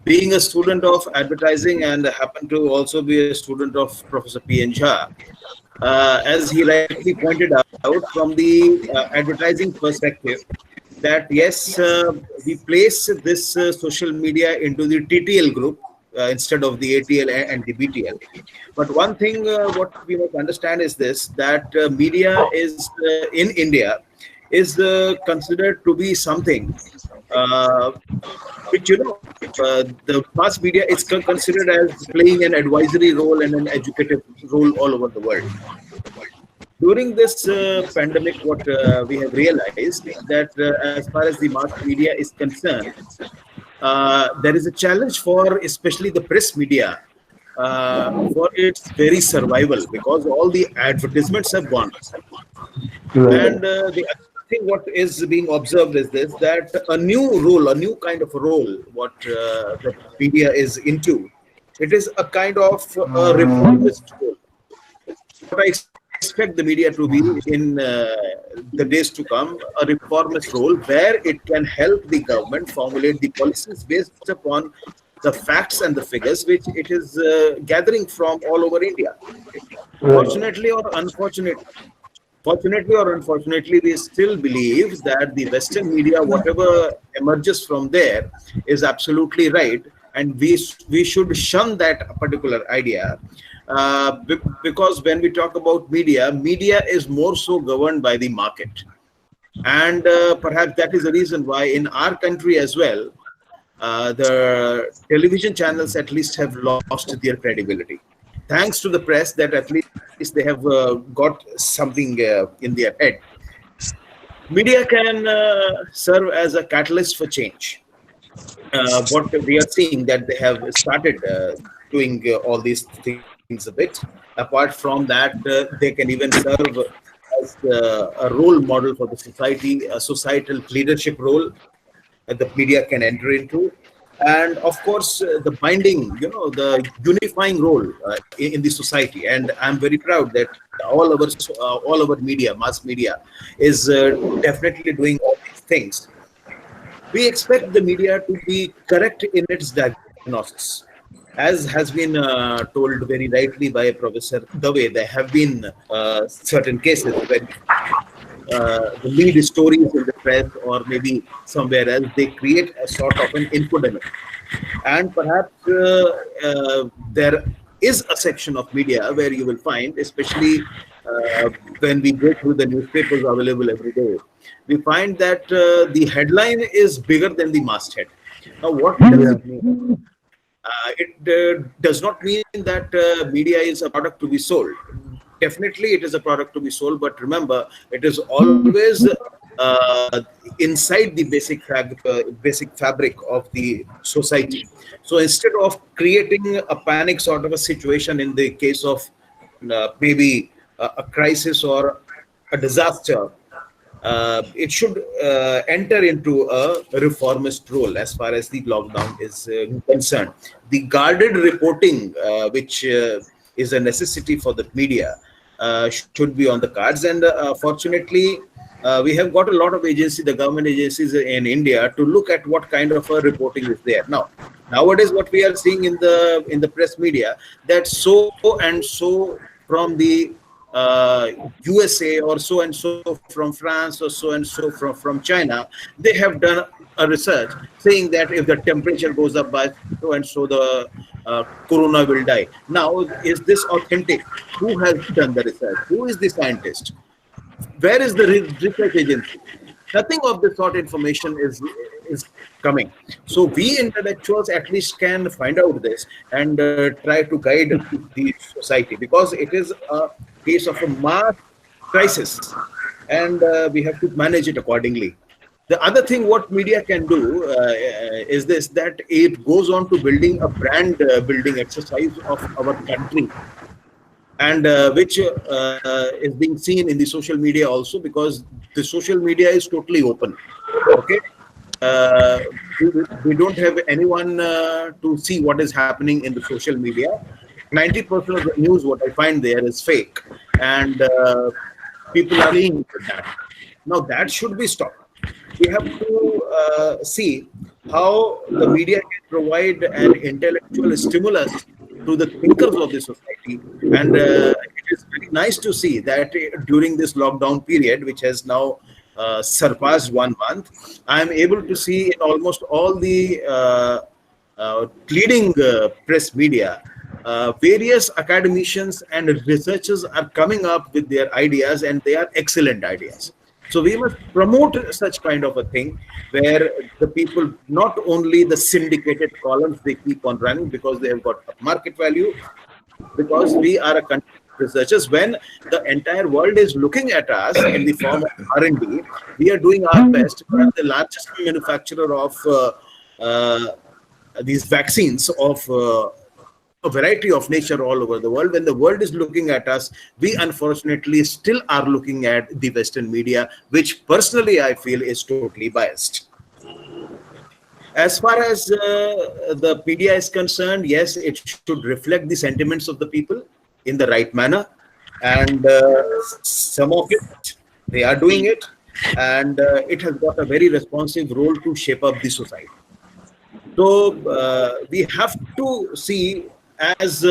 Speaker 5: Being a student of advertising and happen to also be a student of Professor P.N. Jha, as he rightly pointed out, from the advertising perspective, that yes, we place this social media into the TTL group instead of the ATL and the BTL. But one thing what we must understand is this, that media is in India is considered to be something uh, which, the mass media is considered as playing an advisory role and an educative role all over the world. During this pandemic, what we have realized that as far as the mass media is concerned, there is a challenge for especially the press media for its very survival, because all the advertisements have gone. And the other thing what is being observed is this, that a new role, a new kind of role, what the media is into, it is a kind of reformist role. What I expect the media to be in the days to come, a reformist role where it can help the government formulate the policies based upon the facts and the figures which it is gathering from all over India. Fortunately or unfortunately, Fortunately or unfortunately, we still believe that the Western media, whatever emerges from there, is absolutely right, and we should shun that particular idea, because when we talk about media, media is more so governed by the market, and perhaps that is the reason why in our country as well, the television channels at least have lost their credibility, thanks to the press that at least they have got something in their head. Media can serve as a catalyst for change. What we are seeing that they have started doing all these things a bit. Apart from that, they can even serve as a role model for the society, a societal leadership role that the media can enter into. And of course, the binding, the unifying role in the society. And I'm very proud that all our media, mass media, is definitely doing all these things. We expect the media to be correct in its diagnosis. As has been told very rightly by Professor Dave, there have been certain cases where the lead stories in the press or maybe somewhere else, they create a sort of an infodemic. And perhaps there is a section of media where you will find, especially when we go through the newspapers available every day, we find that the headline is bigger than the masthead. Now, what does it mean? It does not mean that media is a product to be sold. Definitely, it is a product to be sold, but remember, it is always inside the basic fabric of the society. So instead of creating a panic sort of a situation in the case of maybe a crisis or a disaster, it should enter into a reformist role as far as the lockdown is concerned. The guarded reporting, which is a necessity for the media, should be on the cards. And fortunately, we have got a lot of agencies, the government agencies in India, to look at what kind of reporting is there. Now, nowadays, what we are seeing in the press media, that so and so from the USA or so and so from France or so and so from China, they have done a research saying that if the temperature goes up by so and so, the corona will die. Now, is this authentic? Who has done the research? Who is the scientist? Where is the research agency? Nothing of the sort information is coming. So we intellectuals at least can find out this and try to guide the society, because it is a case of a mass crisis, and we have to manage it accordingly. The other thing what media can do is this, that it goes on to building a brand building exercise of our country, and which is being seen in the social media also, because the social media is totally open. Okay, we don't have anyone to see what is happening in the social media. 90% of the news what I find there is fake, and people are being that. Now that should be stopped. We have to see how the media can provide an intellectual stimulus to the thinkers of the society. And it is very nice to see that during this lockdown period, which has now surpassed 1 month, I am able to see in almost all the leading press media, various academicians and researchers are coming up with their ideas, and they are excellent ideas. So we must promote such kind of a thing, where the people, not only the syndicated columns, they keep on running because they have got market value, because we are a country of researchers. When the entire world is looking at us in the form of R&D, we are doing our best. We are the largest manufacturer of these vaccines of a variety of nature all over the world. When the world is looking at us, we unfortunately still are looking at the Western media, which personally I feel is totally biased. As far as the media is concerned, yes, it should reflect the sentiments of the people in the right manner, and some of it, they are doing it, and it has got a very responsive role to shape up the society. So we have to see, as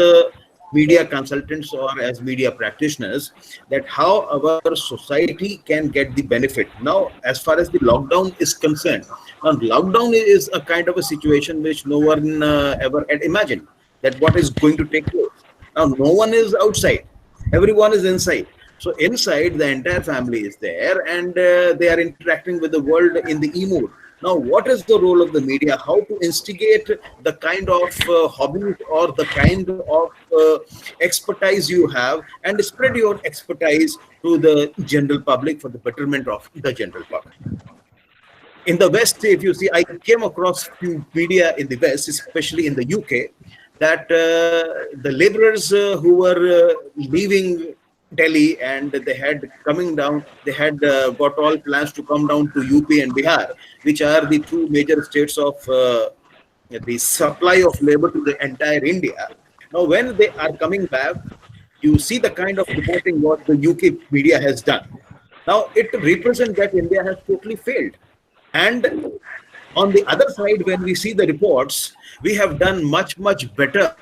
Speaker 5: media consultants or as media practitioners, that how our society can get the benefit. Now, as far as the lockdown is concerned, now lockdown is a kind of a situation which no one ever had imagined that what is going to take place. Now, no one is outside, everyone is inside. So inside, the entire family is there, and they are interacting with the world in the e-mode. Now, what is the role of the media? How to instigate the kind of hobbies or the kind of expertise you have, and spread your expertise to the general public for the betterment of the general public. In the West, if you see, I came across few media in the West, especially in the UK, that the laborers who were leaving Delhi, and they had coming down, they had got all plans to come down to UP and Bihar, which are the two major states of the supply of labor to the entire India. Now, when they are coming back, you see the kind of reporting what the UK media has done. Now, it represents that India has totally failed. And on the other side, when we see the reports, we have done much, much better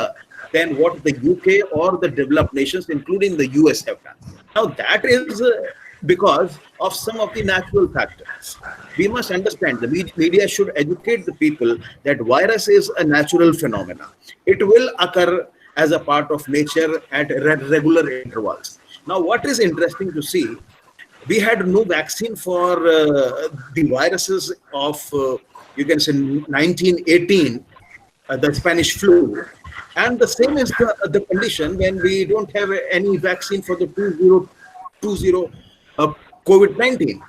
Speaker 5: than what the UK or the developed nations, including the US, have done. Now, that is because of some of the natural factors. We must understand the media should educate the people that virus is a natural phenomenon. It will occur as a part of nature at regular intervals. Now, what is interesting to see, we had no vaccine for the viruses of, you can say, 1918, the Spanish flu. And the same is the condition when we don't have any vaccine for the 2020 COVID-19.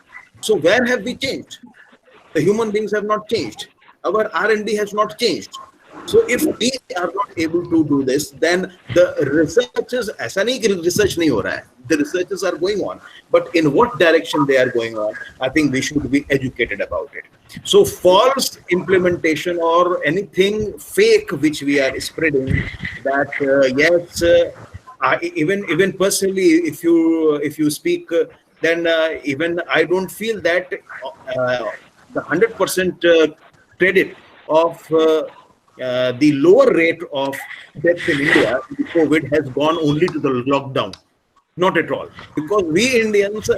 Speaker 5: So where have we changed? The human beings have not changed. Our R&D has not changed. So if we are not able to do this, then the researchers, ऐसा नहीं कि research नहीं हो रहा है. The researchers are going on, but in what direction they are going on, I think we should be educated about it. So false implementation or anything fake which we are spreading, that yes, even personally, if you speak, then even I don't feel that the 100% credit of the lower rate of deaths in India, COVID, has gone only to the lockdown. Not at all, because we Indians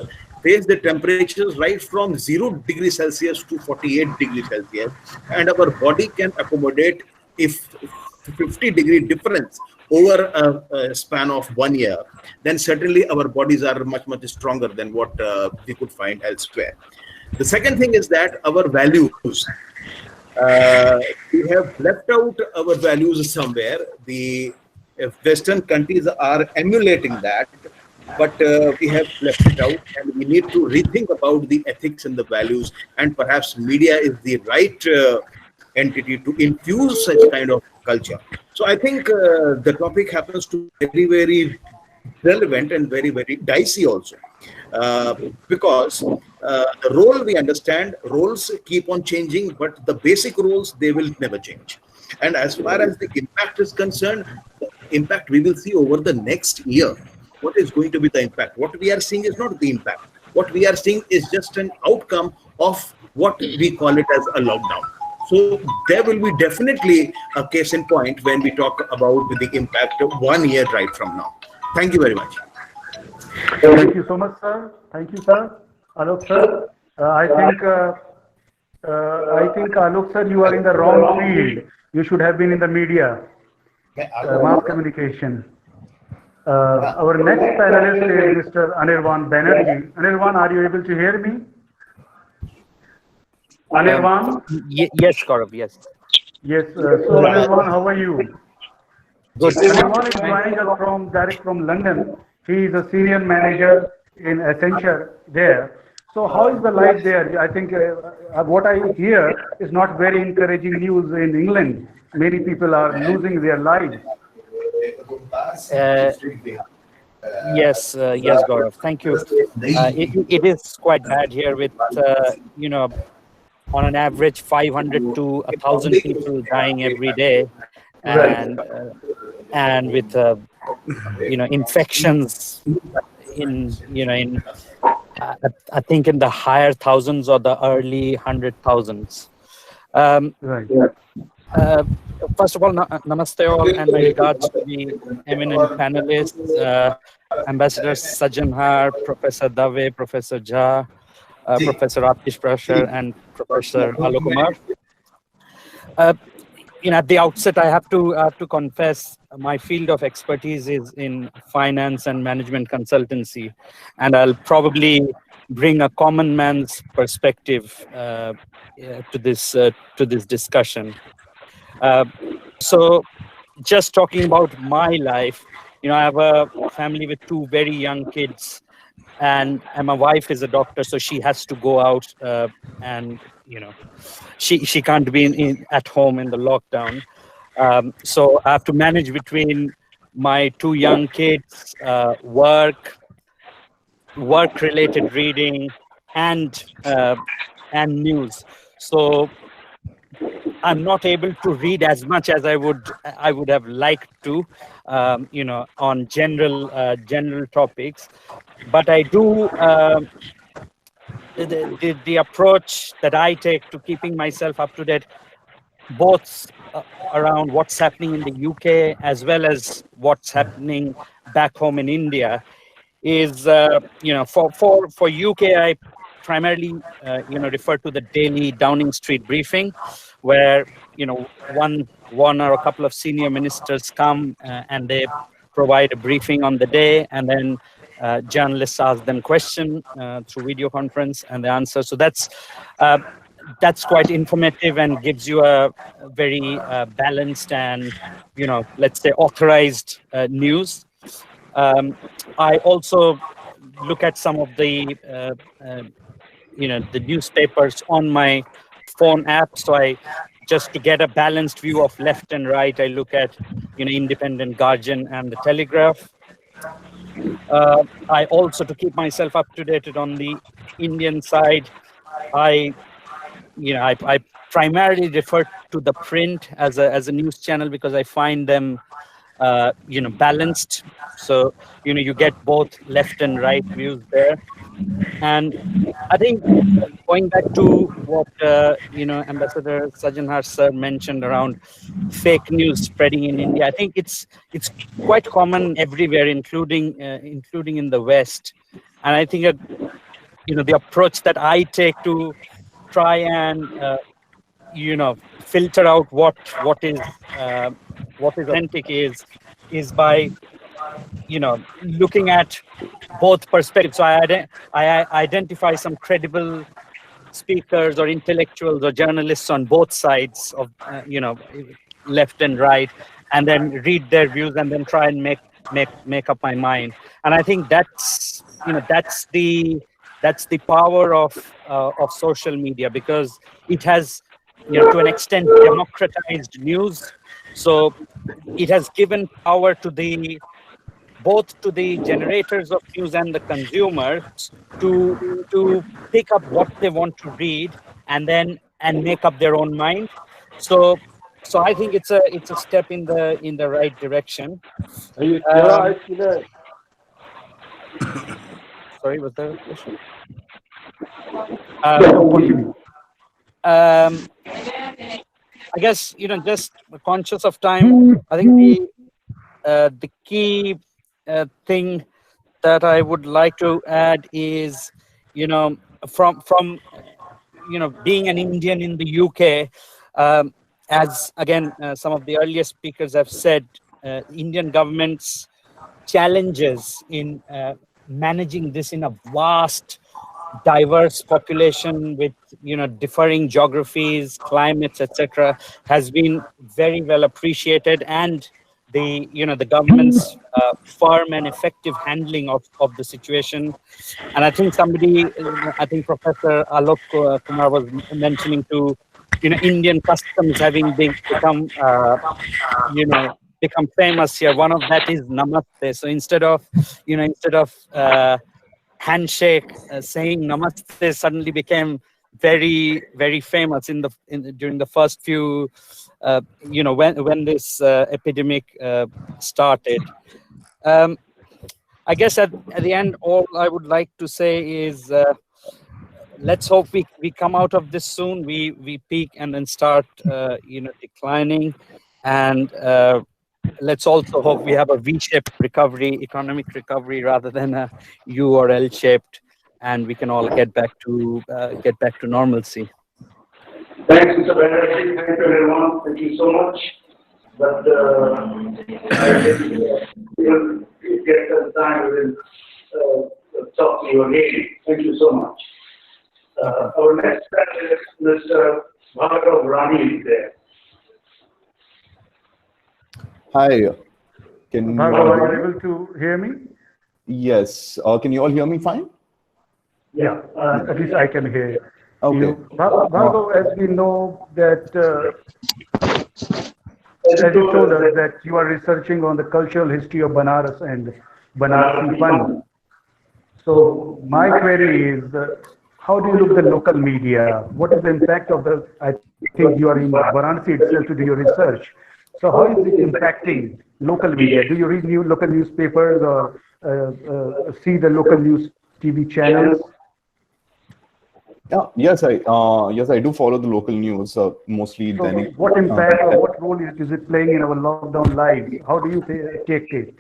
Speaker 5: face the temperatures right from 0 degrees Celsius to 48 degrees Celsius, and our body can accommodate if 50-degree difference over a span of 1 year, then certainly our bodies are much stronger than what we could find elsewhere. The second thing is that our values. We have left out our values somewhere. The Western countries are emulating that, but we have left it out, and we need to rethink about the ethics and the values. And perhaps media is the right entity to infuse such kind of culture. So I think the topic happens to be very relevant and very dicey also, because the role we understand, roles keep on changing, but the basic roles, they will never change. And as far as the impact is concerned, the impact we will see over the next year. What is going to be the impact? What we are seeing is not the impact. What we are seeing is just an outcome of what we call it as a lockdown. So there will be definitely a case in point when we talk about the impact of 1 year right from now. Thank you very much.
Speaker 1: Thank you so much, sir. Thank you, sir. Alok, sir. I think, Alok, sir, you are in the wrong field. You should have been in the media, mass communication. Our next panelist is Mr. Anirvan Banerjee. Anirvan, are you able to hear me? Anirvan?
Speaker 6: Yes, Gaurav, yes.
Speaker 1: Yes, so Anirvan, how are you?
Speaker 6: Good.
Speaker 1: Anirvan is joining us direct from London. He is a senior manager in Accenture there. So how is the life there? I think what I hear is not very encouraging news in England. Many people are losing their lives.
Speaker 6: Yes, Gaurav. Thank you. It is quite bad here with, on an average 500 to 1,000 people dying every day, and with infections in I think in the higher thousands or the early 100,000s.
Speaker 1: Right.
Speaker 6: First of all, namaste all, and my regards to the eminent panelists, Ambassador Sajanhar, Professor Dave, Professor Jha, Professor Atish Prashar, and Professor Alok Kumar. At the outset, I have to confess my field of expertise is in finance and management consultancy, and I'll probably bring a common man's perspective to this discussion. So, just talking about my life, I have a family with 2 very young kids, and my wife is a doctor, so she has to go out, and she can't be at home in the lockdown. So I have to manage between my 2 young kids, work-related reading, and news. So I'm not able to read as much as I would have liked to, on general topics. But I do. The approach that I take to keeping myself up to date, both around what's happening in the UK as well as what's happening back home in India, is for UK I primarily refer to the daily Downing Street briefing, where one or a couple of senior ministers come and they provide a briefing on the day, and then journalists ask them question through video conference, and they answer. So that's quite informative and gives you a very balanced and let's say authorized news. I also look at some of the the newspapers on my phone app, so I just to get a balanced view of left and right, I look at Independent, Guardian, and the Telegraph. I also, to keep myself up to date on the Indian side, I primarily refer to the print as a news channel because I find them balanced. So you get both left and right views there. And I think going back to what Ambassador Sajanhar sir mentioned around fake news spreading in India, I think it's quite common everywhere, including in the West. And I think the approach that I take to try and filter out what is authentic is by looking at both perspectives. So I identify some credible speakers or intellectuals or journalists on both sides of left and right, and then read their views and then try and make up my mind. And I think that's the power of social media, because it has to an extent democratized news. So it has given power to both to the generators of news and the consumers to pick up what they want to read and make up their own mind. So I think it's a step in the right direction. Sorry, was there a question? I guess just conscious of time. I think the key thing that I would like to add is, from being an Indian in the UK, as again some of the earlier speakers have said, Indian government's challenges in managing this in a vast, diverse population with differing geographies, climates, etc., has been very well appreciated, and the government's firm and effective handling of the situation. And I think Professor Alok Kumar was mentioning to Indian customs having become famous here. One of that is namaste. So instead of handshake, saying namaste suddenly became very, very famous during the first few when this epidemic started. I guess at the end, all I would like to say is, let's hope we come out of this soon. We peak and then start declining, and let's also hope we have a V-shaped recovery, economic recovery, rather than a U or L-shaped, and we can all get back to normalcy.
Speaker 1: Thanks, Mr. Banerjee. Thank you, everyone. Thank you so much. But I think we'll get some time. We'll talk to you again. Thank you so much. Our next panel is Mr. Bhargav Rani there.
Speaker 9: Hi.
Speaker 1: Bhargav, are you able to hear me?
Speaker 9: Yes. Can you all hear me fine?
Speaker 1: Yeah, at least I can hear you.
Speaker 9: Okay.
Speaker 1: Bhargav, as we know that, as you told us that you are researching on the cultural history of Banaras and Banarasi Fund. So my query is, how do you look at the local media? What is the impact of I think you are in Varanasi itself to do your research. So how is it impacting local media? Do you read local newspapers or see the local news TV channels?
Speaker 9: Yeah, yes, I do follow the local news, mostly.
Speaker 1: So what impact or what role is it playing in our lockdown lives? How do you take it?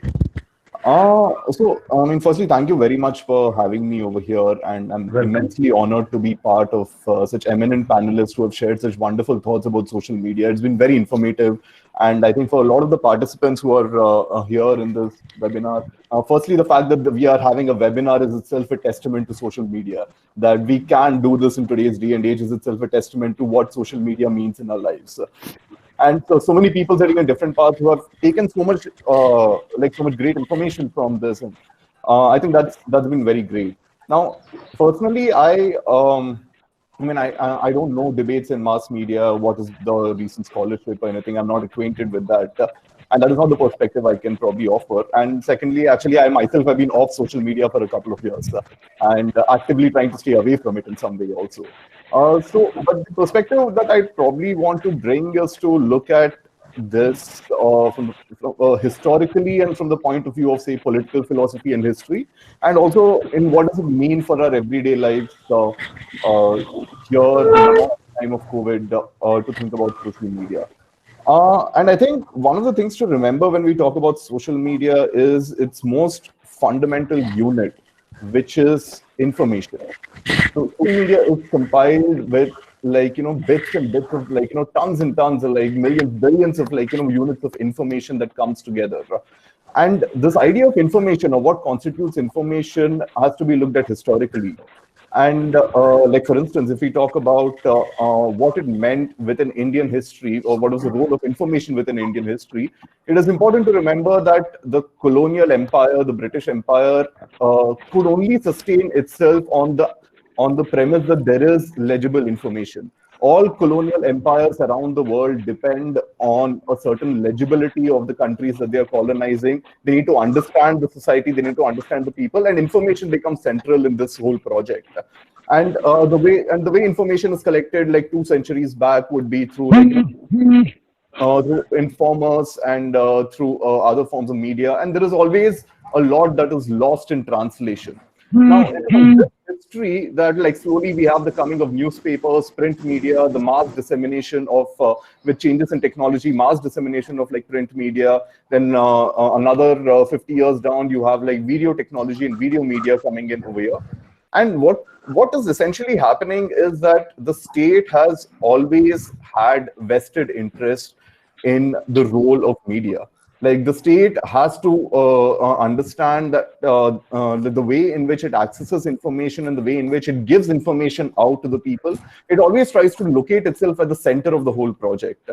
Speaker 9: So, I mean, firstly, thank you very much for having me over here, and I'm immensely honored to be part of such eminent panelists who have shared such wonderful thoughts about social media. It's been very informative, and I think for a lot of the participants who are here in this webinar, firstly, the fact that we are having a webinar is itself a testament to social media. That we can do this in today's day and age is itself a testament to what social media means in our lives. And so many people sitting in different paths who have taken so much great information from this, and I think that's been very great. Now, personally, I don't know debates in mass media, what is the recent scholarship or anything. I'm not acquainted with that, and that is not the perspective I can probably offer. And secondly, actually, I myself have been off social media for a couple of years and actively trying to stay away from it in some way also. But the perspective that I probably want to bring is to look at this historically and from the point of view of, say, political philosophy and history, and also in what does it mean for our everyday lives here now at the time of COVID to think about social media. And I think one of the things to remember when we talk about social media is its most fundamental unit, which is information. So social media is compiled with bits and bits of tons and tons of millions, billions of units of information that comes together. And this idea of information or what constitutes information has to be looked at historically. And for instance, if we talk about what it meant within Indian history, or what was the role of information within Indian history, it is important to remember that the colonial empire, the British Empire, could only sustain itself on the premise that there is legible information. All colonial empires around the world depend on a certain legibility of the countries that they are colonizing. They need to understand the society, they need to understand the people, and information becomes central in this whole project. And the way information is collected, like 2 centuries back, would be through through informers and through other forms of media. And there is always a lot that is lost in translation. Now, this history that slowly we have the coming of newspapers, print media, the mass dissemination of, with changes in technology, mass dissemination of print media. Then another 50 years down, you have video technology and video media coming in over here. And what is essentially happening is that the state has always had vested interest in the role of media. The state has to understand that the way in which it accesses information and the way in which it gives information out to the people, it always tries to locate itself at the center of the whole project.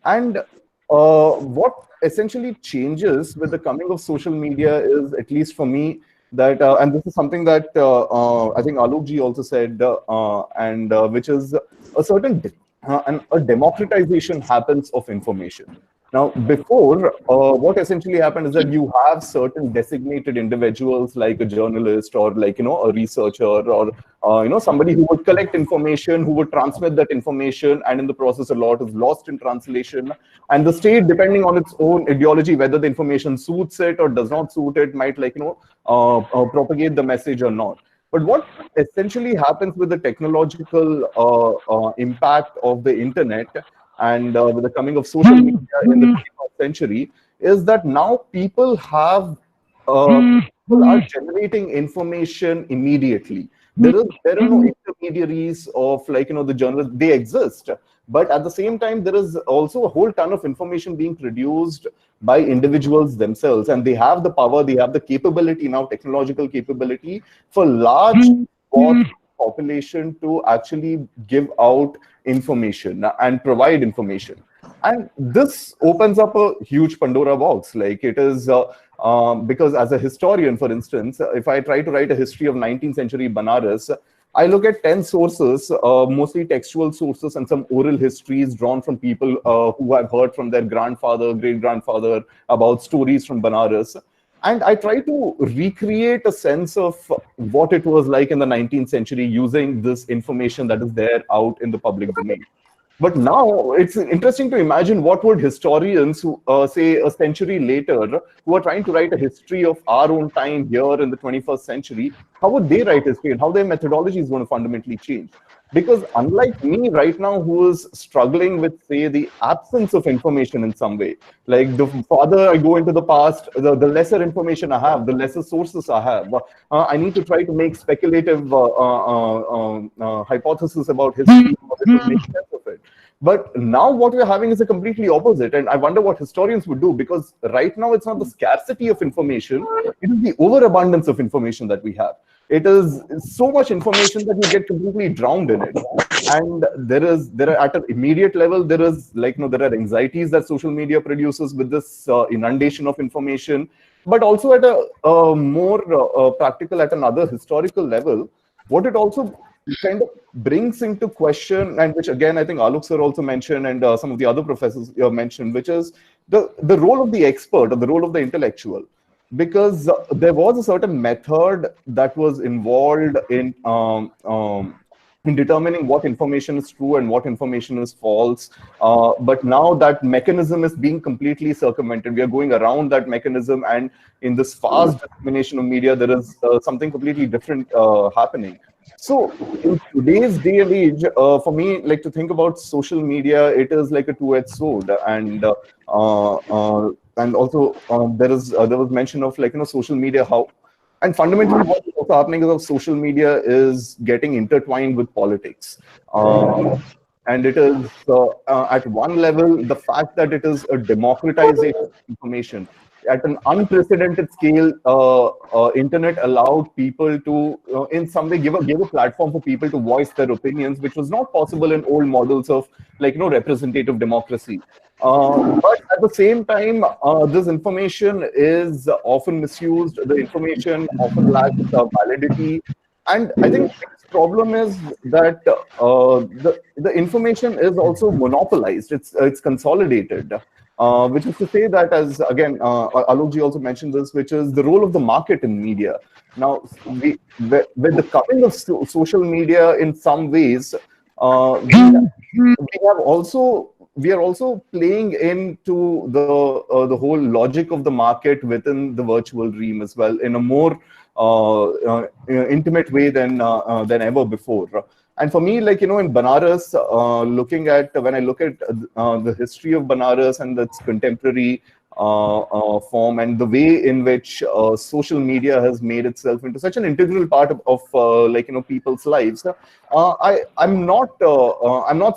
Speaker 9: And what essentially changes with the coming of social media is, at least for me, that, and this is something that I think Alok ji also said, which is a certain a democratization happens of information. Now, before, what essentially happened is that you have certain designated individuals, like a journalist or a researcher, or somebody who would collect information, who would transmit that information, and in the process, a lot is lost in translation. And the state, depending on its own ideology, whether the information suits it or does not suit it, might propagate the message or not. But what essentially happens with the technological impact of the internet and with the coming of social media in the 21st century is that now people are generating information immediately. There are no intermediaries of the journalists. They exist, but at the same time there is also a whole ton of information being produced by individuals themselves, and they have the power, they have the capability now, technological capability, for large population to actually give out information and provide information. And this opens up a huge Pandora box. It is because as a historian, for instance, if I try to write a history of 19th century Banaras, I look at 10 sources, mostly textual sources and some oral histories drawn from people who have heard from their grandfather, great-grandfather about stories from Banaras. And I try to recreate a sense of what it was like in the 19th century using this information that is there out in the public domain. But now it's interesting to imagine what would historians who, say a century later, who are trying to write a history of our own time here in the 21st century, how would they write history and how their methodology is going to fundamentally change? Because unlike me right now, who is struggling with, say, the absence of information in some way, the farther I go into the past, the lesser information I have, the lesser sources I have. I need to try to make speculative hypotheses about history to make sense of it. But now what we're having is a completely opposite. And I wonder what historians would do, because right now it's not the scarcity of information, it is the overabundance of information that we have. It is so much information that you get completely drowned in it. And there are at an immediate level, there is there are anxieties that social media produces with this inundation of information, but also at a more practical, at another historical level, what it also kind of brings into question, and which again I think Alok sir also mentioned, and some of the other professors mentioned, which is the role of the expert or the role of the intellectual. Because there was a certain method that was involved in in determining what information is true and what information is false. But now that mechanism is being completely circumvented. We are going around that mechanism, and in this fast dissemination of media, there is something completely different happening. So in today's day and age, for me, like to think about social media, it is like a two-edged sword, and also there was mention of like social media how. And fundamentally, what is also happening is that social media is getting intertwined with politics. And it is, at one level, the fact that it is a democratization of information. At an unprecedented scale, internet allowed people to, in some way, give a platform for people to voice their opinions, which was not possible in old models of representative democracy. But at the same time, this information is often misused. The information often lacks validity, and I think the biggest problem is that the information is also monopolized. It's consolidated. Which is to say that, as again, Alokji also mentioned this, which is the role of the market in media. Now, with the coming of social media, in some ways, we are also playing into the whole logic of the market within the virtual realm as well, in a more intimate way than ever before. And for me, like, in Banaras, when I look at the history of Banaras and its contemporary form, and the way in which social media has made itself into such an integral part of people's lives, I'm not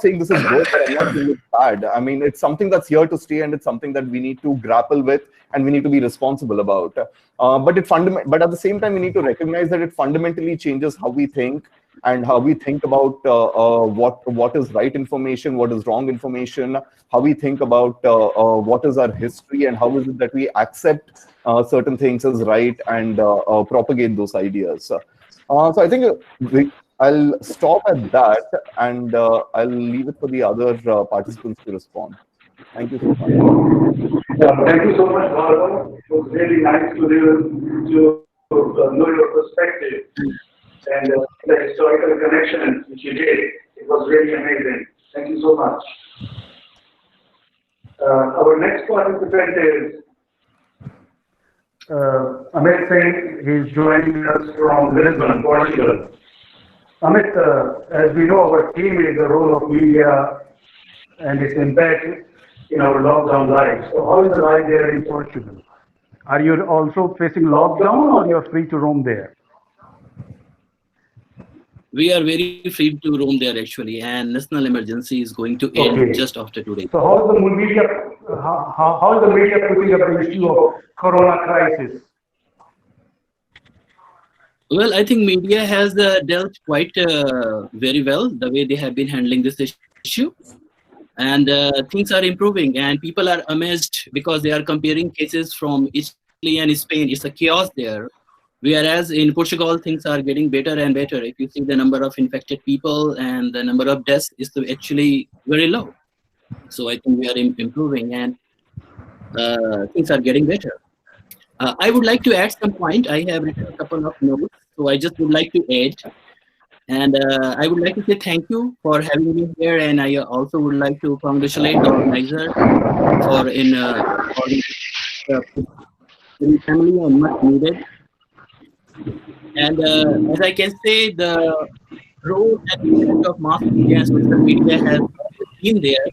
Speaker 9: saying this is good, but I'm not saying it's bad. I mean, it's something that's here to stay, and it's something that we need to grapple with and we need to be responsible about. But at the same time, we need to recognize that it fundamentally changes how we think, and how we think about what is right information, what is wrong information, how we think about what is our history, and how is it that we accept certain things as right and propagate those ideas. So I think I'll stop at that, and I'll leave it for the other participants to respond. Thank you so much.
Speaker 1: Thank you so much, Bhargav. It was really nice to know your perspective and the historical connection which you did. It was really amazing. Thank you so much. Our next participant is Amit Singh. He's joining us from Lisbon, Portugal. Amit, as we know, our theme is the role of media and its impact in our lockdown lives. So how is the life there in Portugal? Are you also facing lockdown, or you're free to roam there?
Speaker 10: We are very free to roam there, actually, and national emergency is going to end just after today.
Speaker 1: So how is the media putting up the issue of corona crisis?
Speaker 10: Well, I think media has dealt quite very well the way they have been handling this issue, and things are improving, and people are amazed because they are comparing cases from Italy and Spain. It's a chaos there. Whereas in Portugal, things are getting better and better. If you see the number of infected people and the number of deaths is actually very low. So I think we are improving, and things are getting better. I would like to add some point. I have written a couple of notes, so I just would like to add. And I would like to say thank you for having me here, and I also would like to congratulate the organizer for in family and much needed. And as I can say, the role and impact of mass media and social media has been there,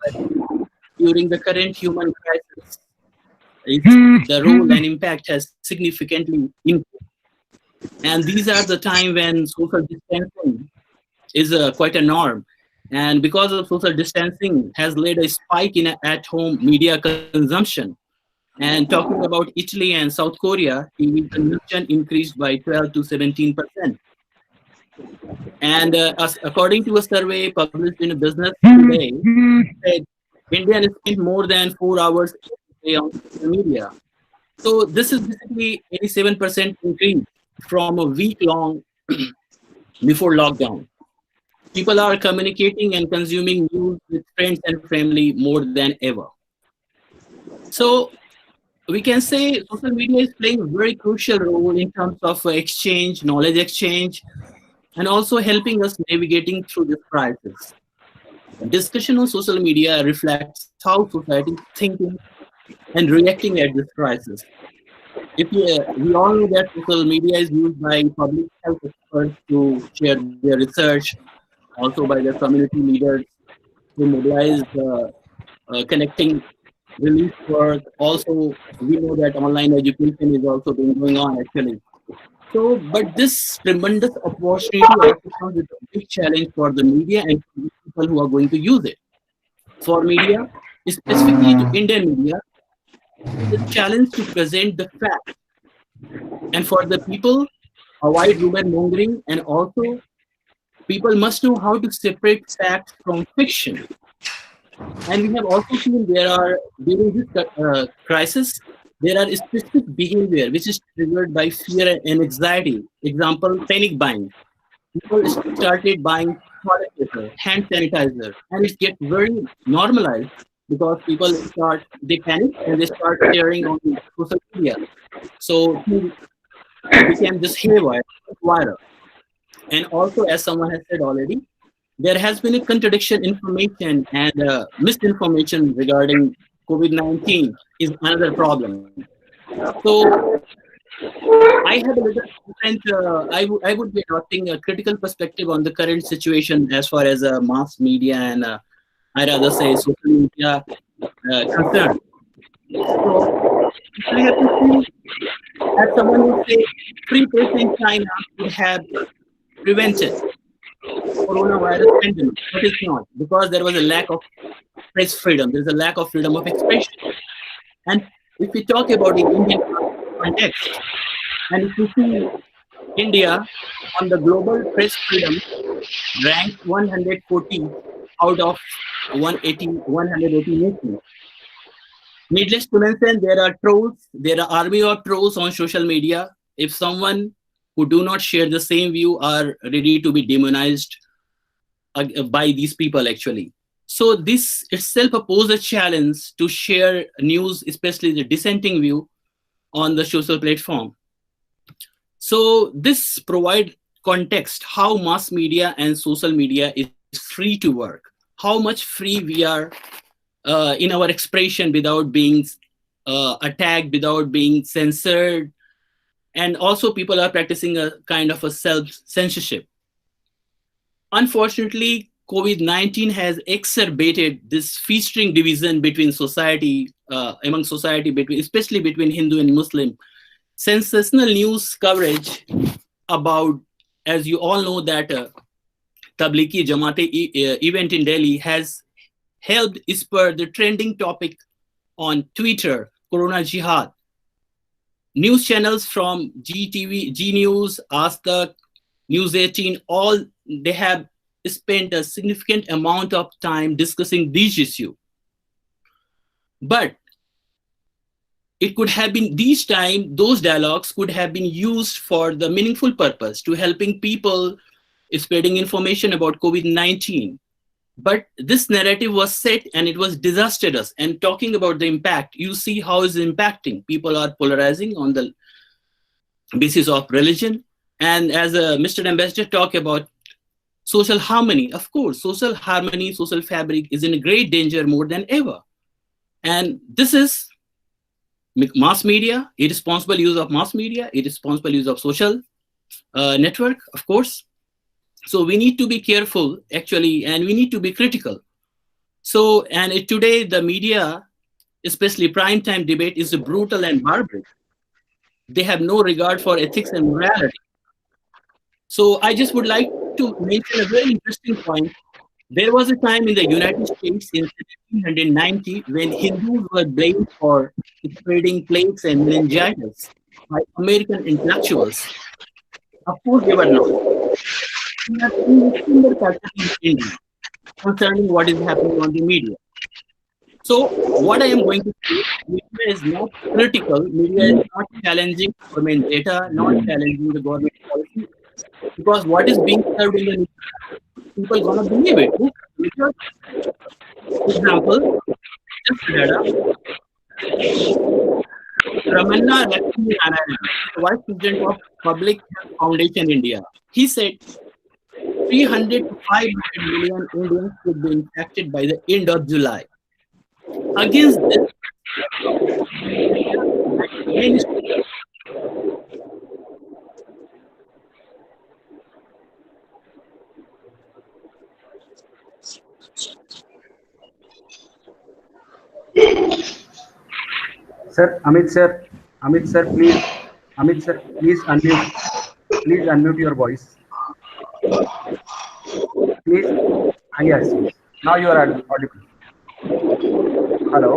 Speaker 10: but during the current human crisis, the role and impact has significantly improved. And these are the time when social distancing is quite a norm. And because of social distancing has led a spike in at-home media consumption. And talking about Italy and South Korea, TV consumption increased by 12 to 17%. And according to a survey published in Business Today, Indians spend more than 4 hours a day on social media. So this is basically 87% increase from a week long before lockdown. People are communicating and consuming news with friends and family more than ever. So we can say social media is playing a very crucial role in terms of exchange, knowledge exchange, and also helping us navigating through this crisis. Discussion on social media reflects how society is thinking and reacting at this crisis. We all know that social media is used by public health experts to share their research, also by the community leaders to mobilize connecting relief work. Also, we know that online education is also been going on actually. So, but this tremendous opportunity also comes with a big challenge for the media and for the people who are going to use it. For media, specifically to Indian media, the challenge to present the fact, and for the people, avoid rumor mongering, and also people must know how to separate facts from fiction. And we have also seen there are during this crisis, there are specific behavior which is triggered by fear and anxiety. Example, panic buying. People started buying toilet paper, hand sanitizer, and it gets very normalized because they panic and they start sharing on social media. So it became just haywire, viral. And also, as someone has said already, there has been a contradiction information and misinformation regarding COVID-19 is another problem. So I have a little different, I would be adopting a critical perspective on the current situation as far as mass media and I rather say social media concerned. So if I have to see, as someone would say, free press in China would have prevented coronavirus pandemic, but it's not because there was a lack of press freedom. There's a lack of freedom of expression. And if we talk about the Indian context, and if we see India on the global press freedom ranked 140 out of 180 nations. Needless to mention, there are trolls, there are army of trolls on social media. If someone who do not share the same view are ready to be demonized by these people actually. So this itself poses a challenge to share news, especially the dissenting view on the social platform. So this provide context how mass media and social media is free to work, how much free we are in our expression without being attacked, without being censored. And also people are practicing a kind of a self-censorship. Unfortunately, COVID-19 has exacerbated this featuring division between society, among society, especially between Hindu and Muslim. Sensational news coverage about, as you all know, that Tablighi Jamaate event in Delhi has helped spur the trending topic on Twitter, Corona Jihad. News channels from GTV, G News, Aaj Tak, News 18, all they have spent a significant amount of time discussing these issues. But it could have been those dialogues could have been used for the meaningful purpose to helping people spreading information about COVID-19. But this narrative was set and it was disastrous. And talking about the impact, you see how it's impacting. People are polarizing on the basis of religion. And as Mr. Ambassador talked about social harmony, of course, social harmony, social fabric is in great danger more than ever. And this is mass media, irresponsible use of mass media, irresponsible use of social network, of course. So we need to be careful, actually, and we need to be critical. So, and today the media, especially primetime debate, is brutal and barbaric. They have no regard for ethics and morality. So I just would like to mention a very interesting point. There was a time in the United States in 1790 when Hindus were blamed for spreading plagues and meningitis by American intellectuals. Of course, they were not. We have seen similar practice in India concerning what is happening on the media. So what I am going to say, media is not critical, media is not challenging government data, not challenging the government policy, because what is being served in the media, people gonna believe it. For example, just data. Ramanna Lakshmi Narayan, the Vice President of Public Health Foundation India, he said 300 to 500 million Indians could be infected by the end of July. Against this,
Speaker 11: Sir, Amit sir, please unmute your voice. Please, yes, now you are audible. Hello.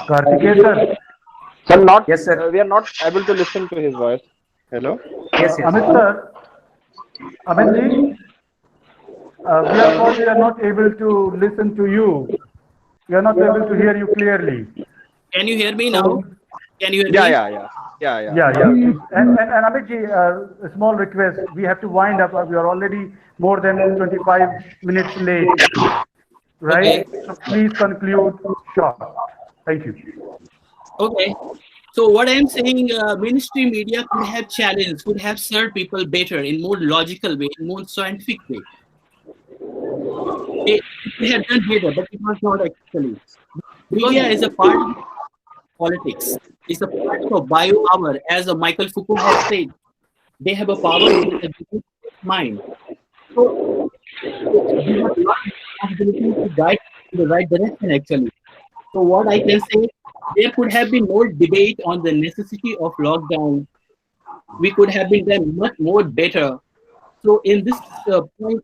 Speaker 1: Kartikeya sir.
Speaker 12: Sir, not.
Speaker 11: Yes, sir.
Speaker 12: We are not able to listen to his voice. Hello.
Speaker 11: Yes, yes.
Speaker 1: Amit sir. Amit ji. We are sorry we are not able to listen to you. We are not able to hear you clearly.
Speaker 10: Can you hear me now? Can you hear me?
Speaker 12: Yeah.
Speaker 1: And Amit ji, a small request. We have to wind up. We are already more than 25 minutes late. Right? Okay. So please conclude short. Thank you.
Speaker 10: Okay. So what I'm saying, mainstream media could have challenged, could have served people better in more logical way, in more scientific way. They have done better, but it was not actually. Media is a part of politics. It's a part of biopower, as Michael Foucault has said. They have a power in the mind. So we have a lot of responsibility to guide in the right direction, actually. So what I can say, there could have been more debate on the necessity of lockdown. We could have been done much more better. So in this point,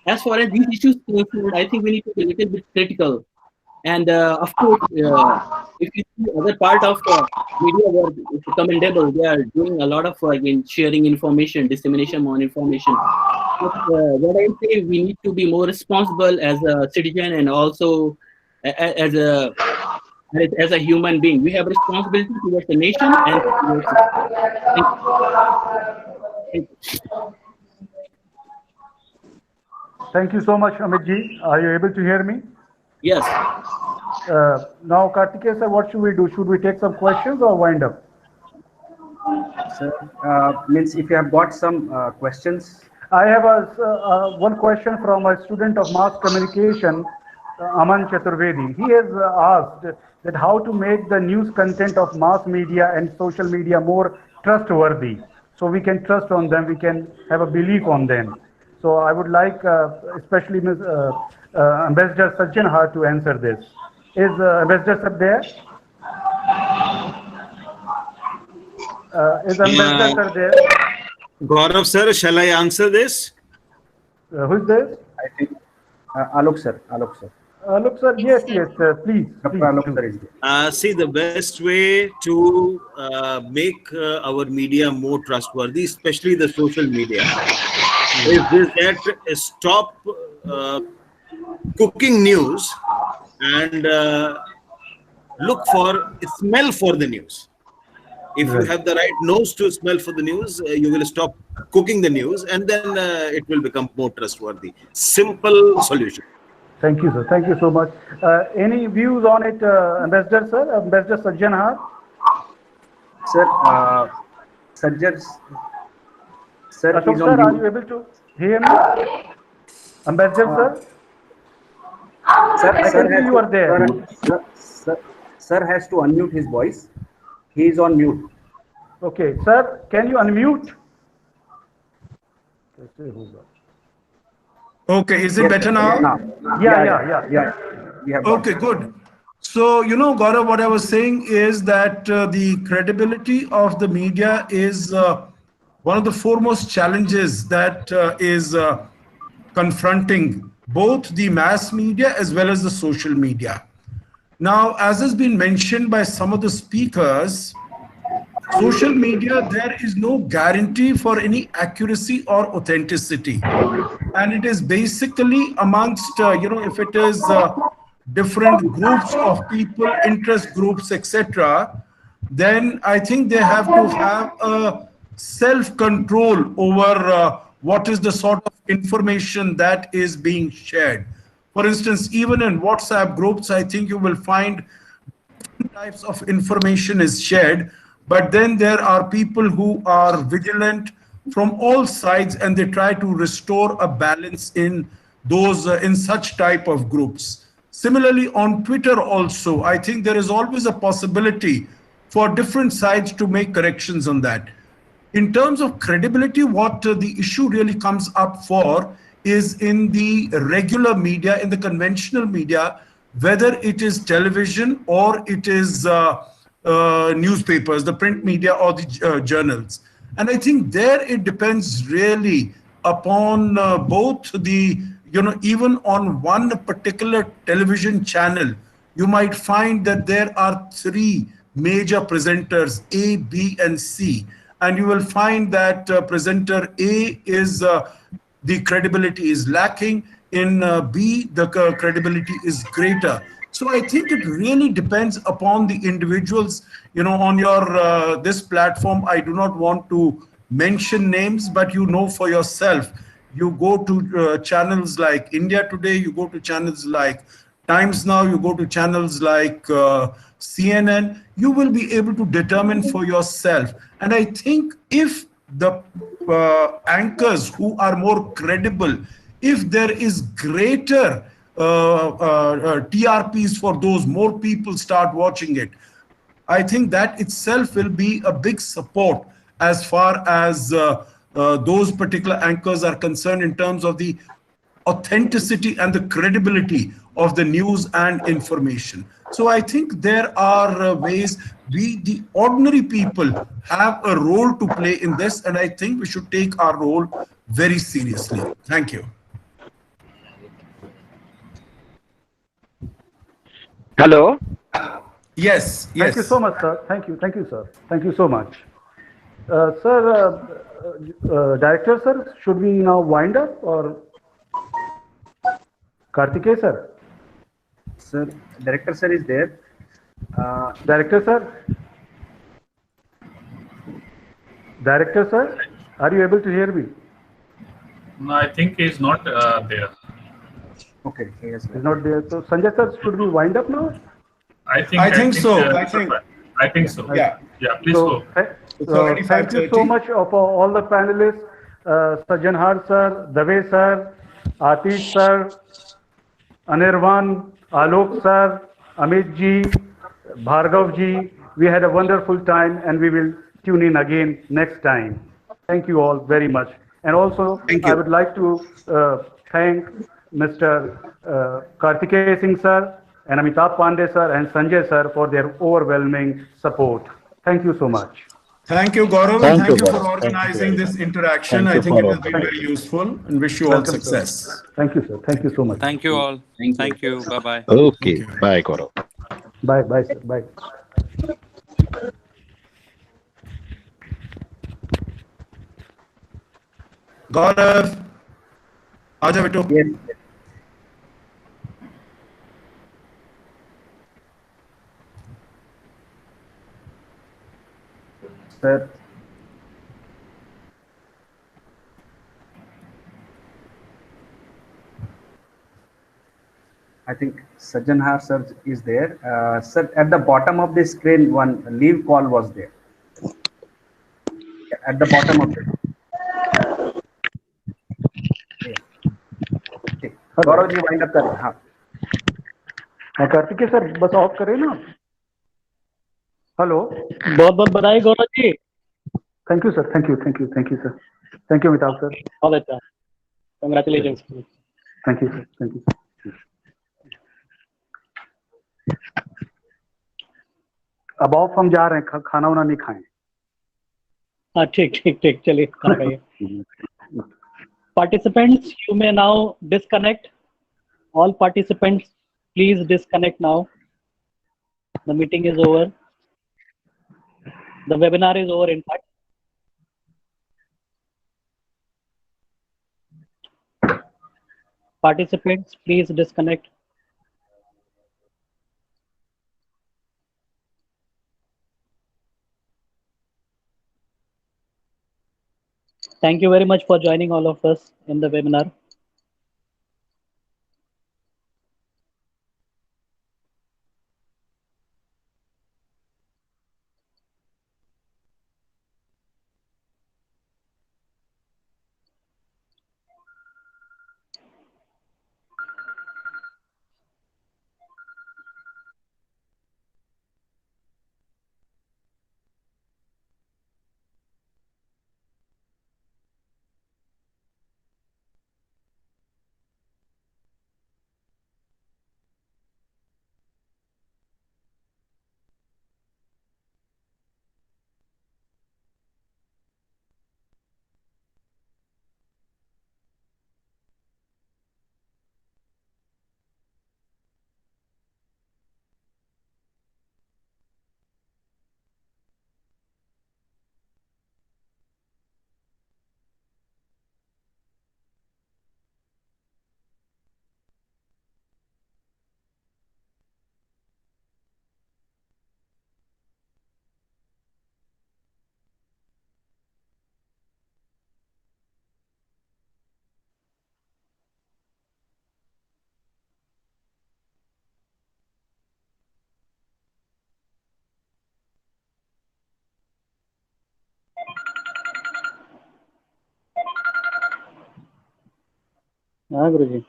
Speaker 10: as far as these issues concerned, I think we need to be a little bit critical. And of course, if you see other part of media work, it's commendable. They are doing a lot of in sharing information, dissemination on information. But what I say, we need to be more responsible as a citizen and also as a human being. We have responsibility towards the nation and towards
Speaker 1: Thank you so much, Amit ji. Are you able to hear me?
Speaker 10: Yes.
Speaker 1: Now, Kartikeya sir, what should we do? Should we take some questions or wind up?
Speaker 11: Sir, means if you have got some questions.
Speaker 1: I have one question from a student of mass communication, Aman Chaturvedi. He has asked that how to make the news content of mass media and social media more trustworthy. So we can trust on them, we can have a belief on them. So I would like, especially Ms. Ambassador Sajjanhar to answer this. Is Ambassador Sir there? Is Ambassador Sir there?
Speaker 5: Gaurav sir, shall I answer this?
Speaker 1: Who is this?
Speaker 11: I think Alok sir.
Speaker 1: Look, sir, yes, please.
Speaker 5: See, the best way to make our media more trustworthy, especially the social media, is that stop cooking news and smell for the news. If you have the right nose to smell for the news, you will stop cooking the news, and then it will become more trustworthy. Simple solution.
Speaker 1: Thank you, sir. Thank you so much. Any views on it, Ambassador, sir? Ambassador Sajjanhar?
Speaker 11: Sir,
Speaker 1: Ashok sir, are you able to hear me? Ambassador, sir?
Speaker 11: Sir,
Speaker 1: I can see you are there.
Speaker 11: Sir has to unmute his voice. He is on mute.
Speaker 1: Okay, sir, can you unmute?
Speaker 2: Okay, is it better now?
Speaker 1: Yeah.
Speaker 2: Okay, good. So, Gaurav, what I was saying is that the credibility of the media is one of the foremost challenges that is confronting both the mass media as well as the social media. Now, as has been mentioned by some of the speakers, social media, there is no guarantee for any accuracy or authenticity. And it is basically amongst, if it is different groups of people, interest groups, etc., then I think they have to have a self-control over what is the sort of information that is being shared. For instance, even in WhatsApp groups, I think you will find types of information is shared, but then there are people who are vigilant from all sides and they try to restore a balance in those in such type of groups. Similarly, on Twitter also, I think there is always a possibility for different sides to make corrections on that. In terms of credibility, what the issue really comes up for is in the regular media, in the conventional media, whether it is television or it is newspapers, the print media or the journals. And I think there it depends really upon both the, even on one particular television channel, you might find that there are three major presenters, A, B, and C. And you will find that presenter A is the credibility is lacking. In B, the credibility is greater. So I think it really depends upon the individuals. On your this platform, I do not want to mention names, but for yourself. You go to channels like India Today, you go to channels like Times Now, you go to channels like CNN, you will be able to determine for yourself. And I think if the anchors who are more credible, if there is greater TRPs for those, more people start watching it, I think that itself will be a big support as far as those particular anchors are concerned in terms of the authenticity and the credibility of the news and information. So I think there are ways we, the ordinary people, have a role to play in this, and I think we should take our role very seriously. Thank you.
Speaker 12: Hello.
Speaker 2: Yes.
Speaker 1: Thank you so much, sir. Thank you, sir. Thank you so much. Sir, Director, sir, should we now wind up or Kartikeya, sir?
Speaker 11: Sir, Director, sir is there.
Speaker 1: Director, sir? Director, sir? Are you able to hear me?
Speaker 13: No, I think he's not there.
Speaker 11: Okay,
Speaker 1: he's not there. So, Sanjay, sir, should we wind up now?
Speaker 13: I think so. I think so.
Speaker 1: Yeah.
Speaker 13: Please go.
Speaker 1: Thank you so much for all the panelists, Sajjanhar sir, Dave sir, Atish sir, Anirvan, Alok sir, Amit ji, Bhargav ji. We had a wonderful time and we will tune in again next time. Thank you all very much. And also, I would like to thank Mr. Kartikeya Singh sir, and Amitabh Pandey sir and Sanjay sir for their overwhelming support. Thank you so much.
Speaker 2: Thank you, Gaurav, and thank you for organizing this interaction. I think it has been very useful and wish you all success.
Speaker 1: Sir. Thank you, sir. Thank you so much.
Speaker 14: Thank you all. Thank you. Bye-bye.
Speaker 4: Okay. Bye, Gaurav.
Speaker 1: Bye, sir. Bye.
Speaker 2: Gaurav, Aja Beto.
Speaker 11: Yes. Sir. I think Sajjanhar sir is there. Sir, at the bottom of the screen, one leave call was there. At the bottom of it. Gaurav ji wind up करें. हाँ.
Speaker 1: Kartikeya sir बस of करें ना. Hello.
Speaker 8: बहुत बहुत बधाई Gaurav ji.
Speaker 1: Thank you sir. Thank you sir. Thank you Amitabh sir.
Speaker 8: बहुत अच्छा. कंग्रेचुलेशंस.
Speaker 1: Thank you sir. अब ऑफ हम जा रहे हैं. खाना वाना नहीं खाएं.
Speaker 8: हाँ ठीक चलिए खाना खाइए. Participants, you may now disconnect. All participants, please disconnect now. The meeting is over. The webinar is over, in fact. Participants, please disconnect. Thank you very much for joining all of us in the webinar. हाँ गुरुजी.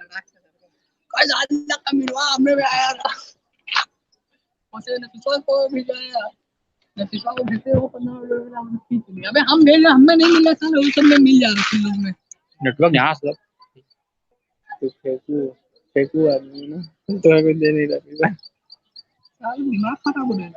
Speaker 15: अल्लाह का मिलवा हमें भी आया था उसे नफीसा को भेजा नफीसा को भेजे वो 15 खींच लिया अबे हम भेज हमें नहीं मिला था वो सब में मिल जा रहा था लोग में नेटवर्क यहाँ से तो फेंकू आदमी ना तो कुछ दे नहीं रहा साल दिमाग खराब हो गया